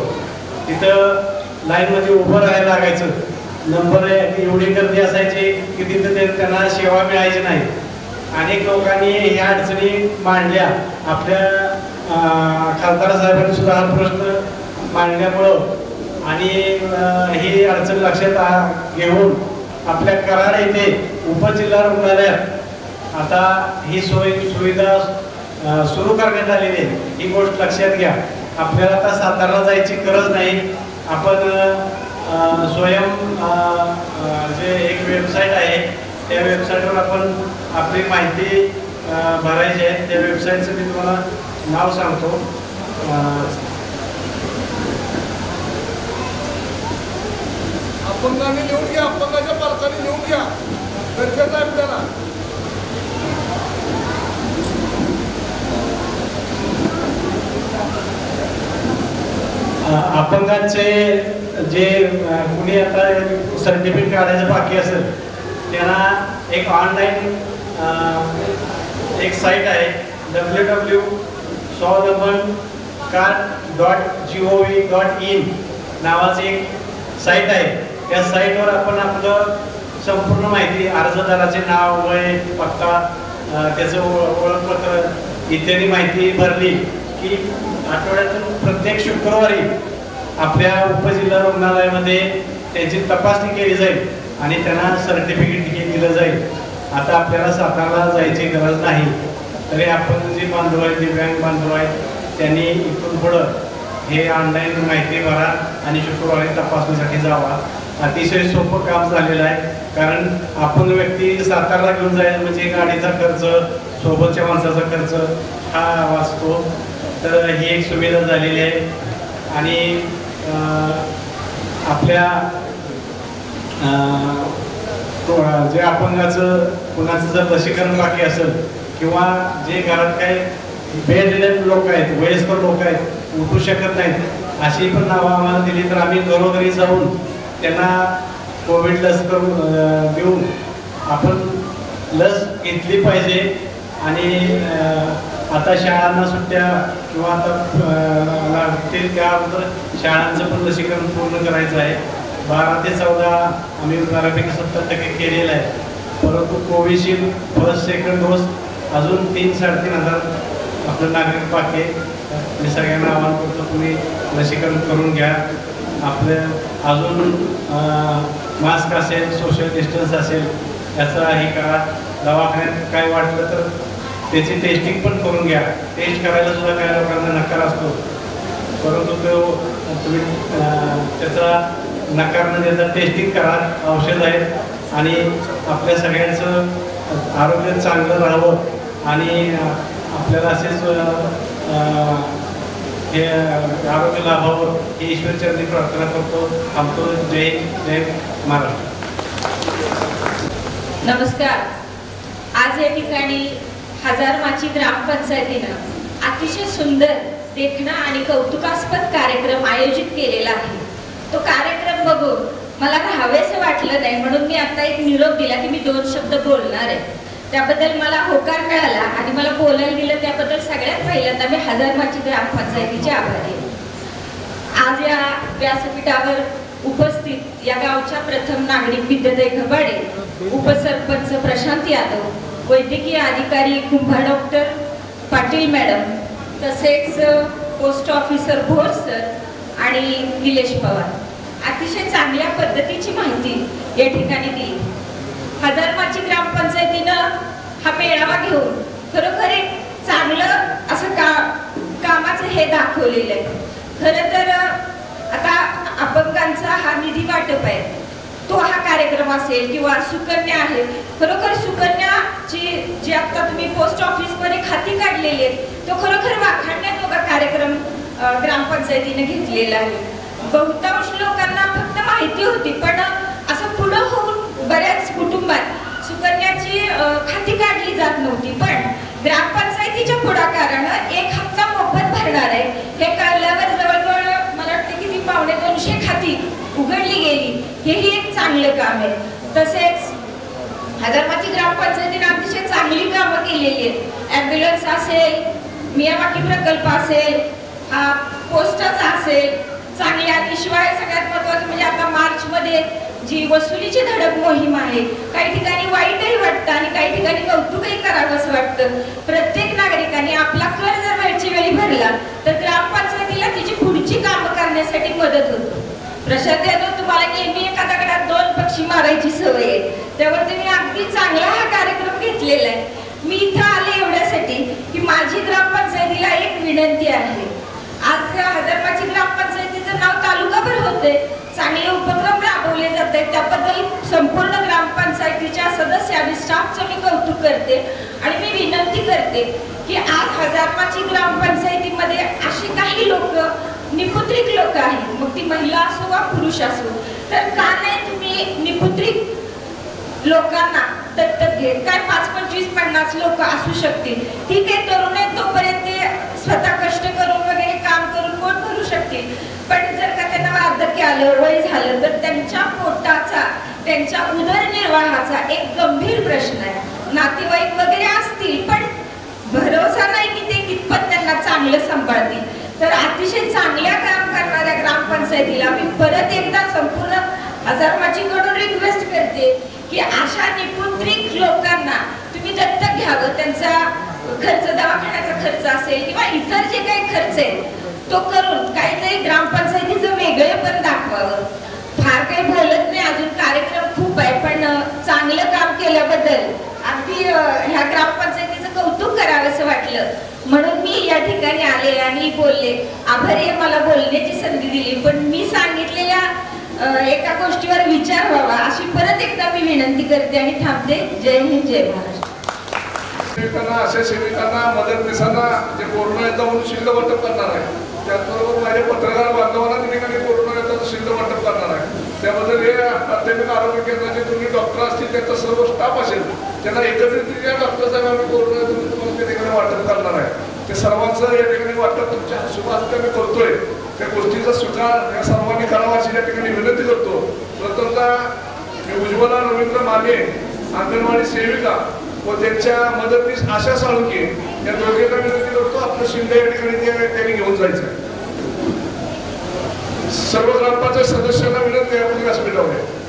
तिथं लाईनमध्ये उभं राहायला लागायचं. नंबर एवढी गर्दी असायची की तिथं त्यांना सेवा मिळायची नाही. अनेक लोकांनी ह्या अडचणी मांडल्या. आपल्या खासदार साहेबांनी सुद्धा हा प्रश्न मांडल्यामुळं आणि ही अडचण लक्षात घेऊन आपल्या कराड येथे उपजिल्हा रुग्णालयात आता ही सुविधा सुरू करण्यात आलेली आहे. ही गोष्ट लक्षात घ्या. आपल्याला आता साताराला जायची गरज नाही. आपण स्वयं जे एक वेबसाईट आहे त्या वेबसाईटवर आपण आपली माहिती भरायची आहे. त्या वेबसाईटचं मी तुम्हाला नाव सांगतो. अपंगाने लिहून घ्या, अपंगाच्या पालकांनी लिहून घ्या, गरजेचं आहे आपल्याला. अपंगांचे जे कुणी आता सर्टिफिकेट काढायचं बाकी असेल त्यांना एक ऑनलाईन एक साईट आहे www.swadaman.gov.in नावाची एक साईट आहे. त्या साईटवर आपण आपलं संपूर्ण माहिती, अर्जदाराचे नाव, वय, पत्ता, त्याचं ओळखपत्र इत्यादी माहिती भरली की आठवड्यातून प्रत्येक शुक्रवारी आपल्या उपजिल्हा रुग्णालयामध्ये त्यांची तपासणी केली जाईल आणि त्यांना सर्टिफिकेट दिलं जाईल. आता आपल्याला साताराला जायची गरज नाही. तरी आपण जे बांधव आहेत, दिव्यांग बांधव आहेत, त्यांनी इथून पुढं हे ऑनलाईन माहिती भरा आणि शुक्रवारी तपासणीसाठी जावा. अतिशय सोपं काम झालेलं आहे. कारण आपण व्यक्ती साताराला घेऊन जायचं म्हणजे गाडीचा खर्च, सोबतच्या माणसाचा खर्च हा वाचतो. तर ही एक सुविधा झालेली आहे. आणि आपल्या जे अपंगाचं कुणाचं जर लसीकरण बाकी असेल किंवा जे घरात काही बेड लोक आहेत, वयस्कर लोक आहेत, उठू शकत नाहीत, अशी पण नावं आम्हाला दिली तर आम्ही घरोघरी जाऊन त्यांना कोविड लस करून देऊन आपण लस घेतली पाहिजे. आणि आता शाळांना सुट्ट्या किंवा आता लागतील त्याबद्दल शाळांचं पण लसीकरण पूर्ण करायचं आहे. 12 ते 14 आम्ही बऱ्यापैकी 70% केलेलं आहे. परंतु कोविशिल्ड फर्स्ट सेकंड डोस अजून 3-3.5 आपलं नागरिक बाकी आहे. मी सगळ्यांना आवाहन करतो तुम्ही लसीकरण करून घ्या. आपलं अजून मास्क असेल, सोशल डिस्टन्स असेल याचा हे करा. दवाखान्यात काय वाटलं तर त्याची टेस्टिंग पण करून घ्या. टेस्ट करायला सुद्धा काही लोकांना नकार असतो, परंतु तो तुम्ही त्याचा नकार न देता टेस्टिंग करा. औषध आहेत आणि आपल्या सगळ्यांचं आरोग्य चांगलं राहावं आणि आपल्याला असेच हे आरोग्य लाभावं ही ईश्वरचरणी प्रार्थना करतो. आमतो जय जय महाराष्ट्र. नमस्कार. आज या ठिकाणी हजारमाची ग्रामपंचायतीनं अतिशय सुंदर, देखणा आणि कौतुकास्पद कार्यक्रम आयोजित केलेला आहे. तो कार्यक्रम बघून मला राहावेसे वाटलं नाही, म्हणून मी आता एक निरोप दिला की मी 2 शब्द बोलणार आहे. त्याबद्दल मला होकार मिळाला आणि मला बोलायला दिलं त्याबद्दल सगळ्यात पहिल्यांदा मी हजारमाची ग्रामपंचायतीचे आभारी आहे. आज या व्यासपीठावर उपस्थित या गावच्या प्रथम नागरिक विद्याताई घबाडे, उपसरपंच प्रशांत यादव, वैद्यकीय अधिकारी कुंभार डॉक्टर पाटील मॅडम, तसेच पोस्ट ऑफिसर भोर सर आणि निलेश पवार अतिशय चांगल्या पद्धतीची माहिती या ठिकाणी दिली. हजारमाची ग्रामपंचायतीनं हा मेळावा घेऊन खरोखर एक चांगलं असं कामाचं हे दाखवलेलं आहे. खरं तर आता अपंगांचा हा निधी वाटप आहे, तो हा कार्यक्रम असेल किंवा सुकन्या आहे. खरोखर सुकन्याची जी आता तुम्ही पोस्ट ऑफिसमध्ये खाती काढलेली आहेत तो खरोखर वाखाणण्याजोगा कार्यक्रम ग्रामपंचायतीने घेतलेला आहे. बहुतांश लोकांना फक्त माहिती होती, पण असं पुढं होऊन बऱ्याच कुटुंबात सुकन्याची खाती काढली जात नव्हती. पण ग्रामपंचायतीच्या पुढाकारानं 1 हप्ता मोफत भरणार आहे हे कळल्यावर जवळजवळ मला वाटतं की ती 250 खाती उघडली गेली. हेही एक चांगलं काम आहे. तसेच हजारमाची ग्रामपंचायतीने अतिशय चांगली कामं केलेली आहेत. ॲम्ब्युलन्स असेल, मियावाकी प्रकल्प असेल, हा पोस्टाचा असेल, चांगली. आणि शिवाय सगळ्यात महत्त्वाचं म्हणजे आता मार्चमध्ये जी वसुलीची धडक मोहीम आहे, काही ठिकाणी वाईटही वाटतं आणि काही ठिकाणी कौतुकही करावं असं वाटतं. प्रत्येक नागरिकाने आपला कर जर वेळची वेळी भरला तर ग्रामपंचायतीला तिची पुढची कामं करण्यासाठी मदत होते. प्रशांत यादव, तुम्हाला नेहमी एका दगडात 2 पक्षी मारायची सवय आहे, त्यावर तुम्ही अगदी चांगला हा कार्यक्रम घेतलेला आहे. मी इथं आले एवढ्यासाठी की माझी ग्रामपंचायतीला एक विनंती आहे. आज हजारमाची ग्रामपंचायतीचं नाव तालुकाभर होते, चांगले उपक्रम राबवले जात आहेत, त्याबद्दल संपूर्ण ग्रामपंचायतीच्या सदस्य आणि स्टाफचं मी कौतुक करते. आणि मी विनंती करते की आज हजारमाची ग्रामपंचायतीमध्ये अशी काही लोक, निपुत्रिक लोक आहेत, मग ती महिला असो वा पुरुष असो, तर का नाही तुम्ही निपुत्रिक लोकांना दत्तक घेत? काय 5, 25, 50 लोक असू शकतील, ठीक आहे. तरुण आहेत तोपर्यंत ते स्वतः कष्ट करून वगैरे काम करून पोट भरू शकतील. पण जर का त्यांना वार्धक्य आलं, वय झालं, तर त्यांच्या पोटाचा, त्यांच्या उदरनिर्वाहाचा एक गंभीर प्रश्न आहे. नातेवाईक वगैरे असतील पण भरोसा नाही की ते कितपत त्यांना चांगलं सांभाळतील. तर अतिशय चांगल्या काम करणाऱ्या ग्रामपंचायतीला मी परत एकदा संपूर्ण हजारमाचीकडून रिक्वेस्ट करते की अशा निपुत्रिक लोकांना तुम्ही दत्तक घ्यावं. त्यांचा खर्च, दवाखान्याचा खर्च असेल किंवा इतर जे काही खर्च आहे तो करून काहीतरी ग्रामपंचायतीचं वेगळेपण दाखवावं. फार काही बोलत नाही, अजून कार्यक्रम खूप आहे, पण चांगलं काम केल्याबद्दल अगदी ह्या ग्रामपंचायतीचं कौतुक करावं असं वाटलं, म्हणून मी या ठिकाणी आले आणि बोलले. आभारी आहे मला बोलण्याची संधी दिली, पण मी सांगितलेल्या एका गोष्टीवर विचार व्हावा अशी परत एकदा मी विनंती करते आणि थांबते. जय हिंद, जय महाराष्ट्र. सेविकांना, अशा सेविकांना, मदतनीसांना जे कोरोना येतं म्हणून शिल्ड वाटप करणार आहे, त्याचबरोबर माझ्या पत्रकार बांधवांना ठिकाणी कोरोना येतं शिल्ड वाटप करणार आहे. त्याबद्दल हे प्राथमिक आरोग्य केंद्राचे तुम्ही डॉक्टर असतील, त्यांचा सर्व स्टाफ असेल, त्यांना एकत्रितरित्या डॉक्टर साहेब आम्ही कोरोना येतं तुम्हाला त्या ठिकाणी वाटप करणार आहे. ते सर्वांचं या ठिकाणी वाटप तुमच्या शुभास्ते आम्ही करतोय. त्या गोष्टीचा स्वीकार या सर्वांनी करावा अशी या ठिकाणी विनंती करतो. प्रथमतः मी उज्ज्वला रवींद्र माने, अंगणवाडी सेविका व त्यांच्या मदतनीस आशा साळुंके या दोघांना विनंती करतो, आपलं शिंदे या ठिकाणी त्यांनी घेऊन जायचं. सर्व ग्रामपंचायत सदस्यांना विनंती आहे, आपण व्यासपीठावर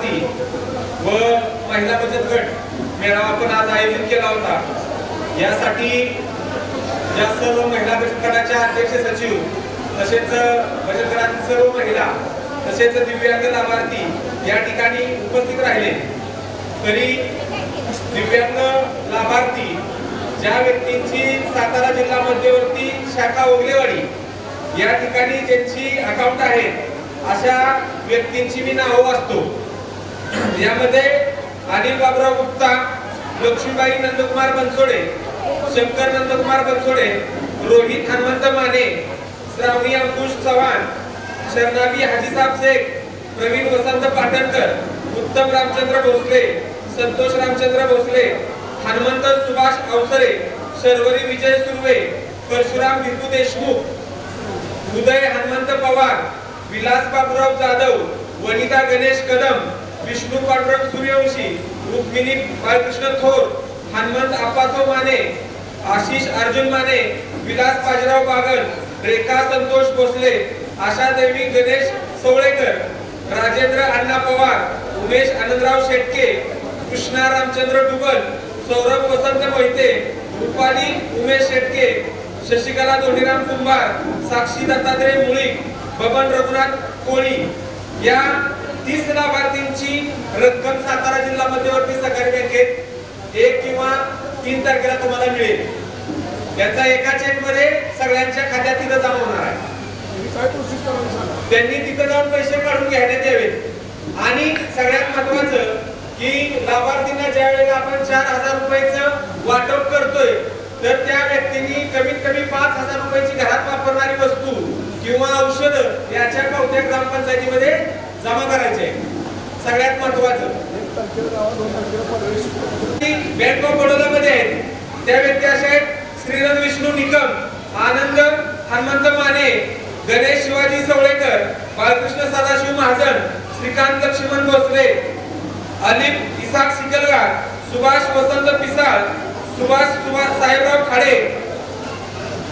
लाभार्थी व महिला बचत गट मेळावा आपण आज आयोजित केला होता। यासाठी या सर्व महिला बचत गटाच्या अध्यक्ष सचिव तसेच बचत गटातील सर्व महिला तसेच दिव्यांग लाभार्थी या ठिकाणी उपस्थित राहिले। तरी दिव्यांग लाभार्थी ज्या व्यक्तींची सातारा जिल्हा मध्यवर्ती शाखा ओगलेवाडी या ठिकाणी ज्यांची अकाउंट आहे अशा व्यक्तींची मी नाव वाचतो। यामध्ये अनिल बाबराव गुप्ता, लक्ष्मीबाई नंदकुमार बनसोडे, शंकर नंदकुमार बनसोडे, रोहित हनुमंत माने, श्रावणी अंकुश चव्हाण, शरणाबी हाजीसाब शेख, प्रवीण वसंत पाटणकर, उत्तम रामचंद्र भोसले, संतोष रामचंद्र भोसले, हनुमंत सुभाष अवसरे, शर्वरी विजय सुर्वे, परशुराम भिकू देशमुख, उदय हनुमंत पवार, विलास बाबुराव जाधव, वनिता गणेश कदम, विष्णू पांडुरंग सूर्यवंशी, रुक्मिणी बाळकृष्ण थोर, हनुमंत आप्पासाहेब माने, आशिष अर्जुन माने, विलास बाजीराव बागल, रेखा संतोष भोसले, आशा देवी गणेश सवळेकर, राजेंद्र अण्णा पवार, उमेश आनंदराव शेटके, कृष्णा रामचंद्र डुबल, सौरभ वसंत मोहिते, रुपाली उमेश शेटके, शशिकला धोंडीराम कुंभार, साक्षी दत्तात्रय मुळीक, बबन रघुनाथ कोळी या 30 लाभार्थींची रक्कम सातारा जिल्हा मध्यवर्ती सहकारी बँकेत 1 किंवा 3 तारखेला तुम्हाला मिळेल। याचा एका चेक मध्ये सगळ्यांच्या खात्यात तिथं जमा होणार आहे। त्यांनी तिथं जाऊन पैसे काढून घेण्यात यावेत। आणि सगळ्यात महत्त्वाचं की लाभार्थींना ज्या वेळेला आपण 4000 रुपयाचं वाटप करतोय तर त्या व्यक्तींनी कमीत कमी 5000 रुपयाची घरात वापरणारी वस्तू किंवा औषध याच्या पावत्या ग्रामपंचायतीमध्ये जमा करायचे। सगळ्यात महत्त्वाचं बँक ऑफ बडोदा मध्ये आहेत त्या व्यक्ती अशा आहेत श्रीरंग विष्णू निकम, आनंद हनुमंत माने, गणेश शिवाजी सवळेकर, बाळकृष्ण सदाशिव महाजन, श्रीकांत लक्ष्मण भोसले, अलिफ इसाक सिकलगार, सुभाष वसंत पिसाळ, सुभाष साहेबराव खाडे,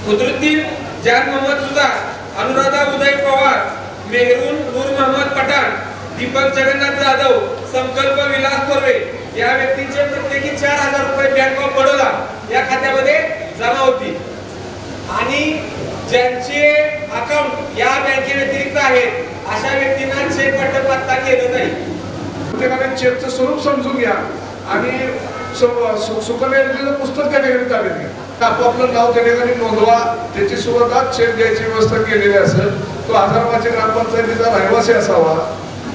खुदरुद्दीन जान मोहम्मद सुधा, अनुराधा उदय पवार, मेहरून नूर मोहम्मद पठाण, दीपक जगन्नाथ जाधव, संकल्प विलास थोरवे या व्यक्तींचे प्रत्येकी 4000 रुपये बँक ऑफ बडोदा या खात्यामध्ये जमा होतील। आणि ज्यांचे अकाउंट या बँके व्यतिरिक्त आहेत अशा व्यक्तींना चेक वाटप आता केलं जाईल। प्रत्येकाने चेकचं स्वरूप समजून घ्या आणि सुकन्या योजनेचं पुस्तक त्या ठिकाणी ताब्यात घ्या। आपापलं नाव त्या ठिकाणी नोंदवा, त्याची सुरुवात चेक द्यायची व्यवस्था केलेली असेल। तो हजारवाची ग्रामपंचायतीचा रहिवासी असावा।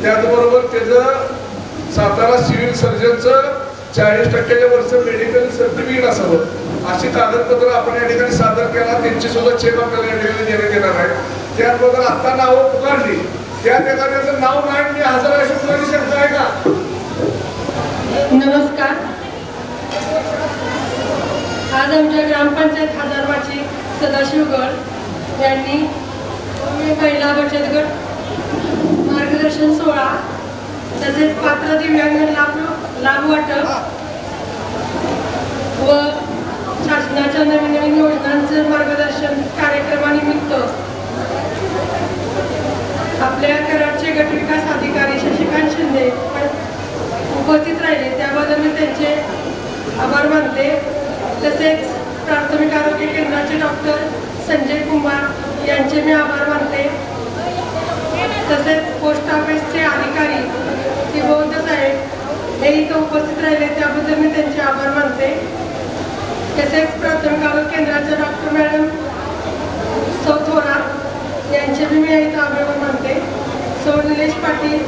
त्याचबरोबर त्याचं सातारा सिव्हिल सर्जनचं 40% वरचं मेडिकल सर्टिफिकेट असावं। अशी कागदपत्र आपण या ठिकाणी सादर केला, त्यांची सुद्धा चेक आपल्याला या ठिकाणी देण्यात येणार आहे। त्याचबरोबर आता नावं पुकारली त्या ठिकाणी नाव नाही मी हजर आहे शुक्राची शक्य आहे का? नमस्कार। आज आमच्या ग्रामपंचायत हजारवाची सदाशिवगड यांनी महिला बचत गट मार्गदर्शन सोहळा तसेच पात्र दिव्यांग लाभ वाटप व शासनाच्या नवीन नवीन योजनांचं मार्गदर्शन कार्यक्रमानिमित्त आपल्या कराडचे गट विकास अधिकारी शशिकांत शिंदे उपस्थित राहिले त्याबद्दल मी त्यांचे आभार मानते। तसेच प्राथमिक आरोग्य केंद्राचे डॉक्टर संजय कुमार यांचे मी आभार मानते। तसेच पोस्ट ऑफिसचे अधिकारी बौद्ध साहेब हे इथं उपस्थित राहिले त्याबद्दल मी त्यांचे आभार मानते। तसेच प्राथमिक आरोग्य केंद्राच्या डॉक्टर मॅडम सौ थोरात यांचे मी इथं आभार मानते। सौ निलेश पाटील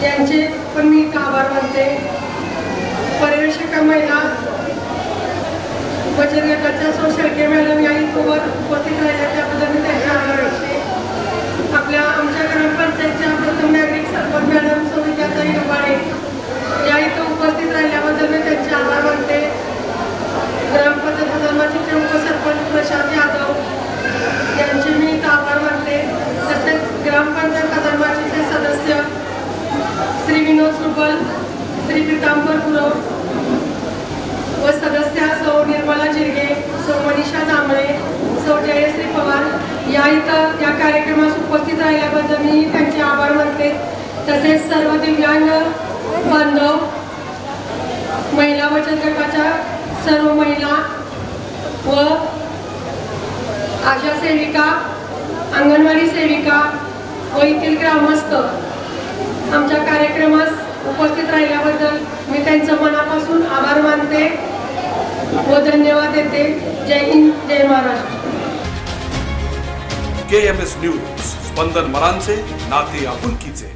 यांचे पण मी इथं आभार मानते। पर्यवेक्षिका महिला बचत गटाच्या सौ शेळके मॅडम या इथं उपस्थित राहिल्या त्याबद्दल मी त्यांचे आभार मानते। आपल्या आमच्या ग्रामपंचायतच्या प्रथम नागरिक सरपंच मॅडम सौ विद्याताई डोबाळे या इथं उपस्थित राहिल्याबद्दल मी त्यांचे आभार मानते। ग्रामपंचायत हजारवाचीचे उपसरपंच प्रशांत यादव यांचे मी इथं आभार मानते। तसेच ग्रामपंचायत हजारवाचीचे सदस्य श्री विनोद सुबल, श्री पितांबर गुरव व सदस्य सौ निर्मला जिरगे, सौ मनीषा जांभळे, सौ जयश्री पवार या इथं या कार्यक्रमास उपस्थित राहिल्याबद्दल मी त्यांचे आभार मानते। तसेच सर्व दिव्यांग बांधव, महिला बचत गटाच्या सर्व महिला व आशा सेविका, अंगणवाडी सेविका व येथील ग्रामस्थ आमच्या कार्यक्रमास उपस्थित राहिल्याबद्दल मी त्यांचं मनापासून आभार मानते व धन्यवाद देते. जय हिंद, जय महाराष्ट्र. KMS न्यूज, स्पंदन मरांचे, नाते आपुलकीचे.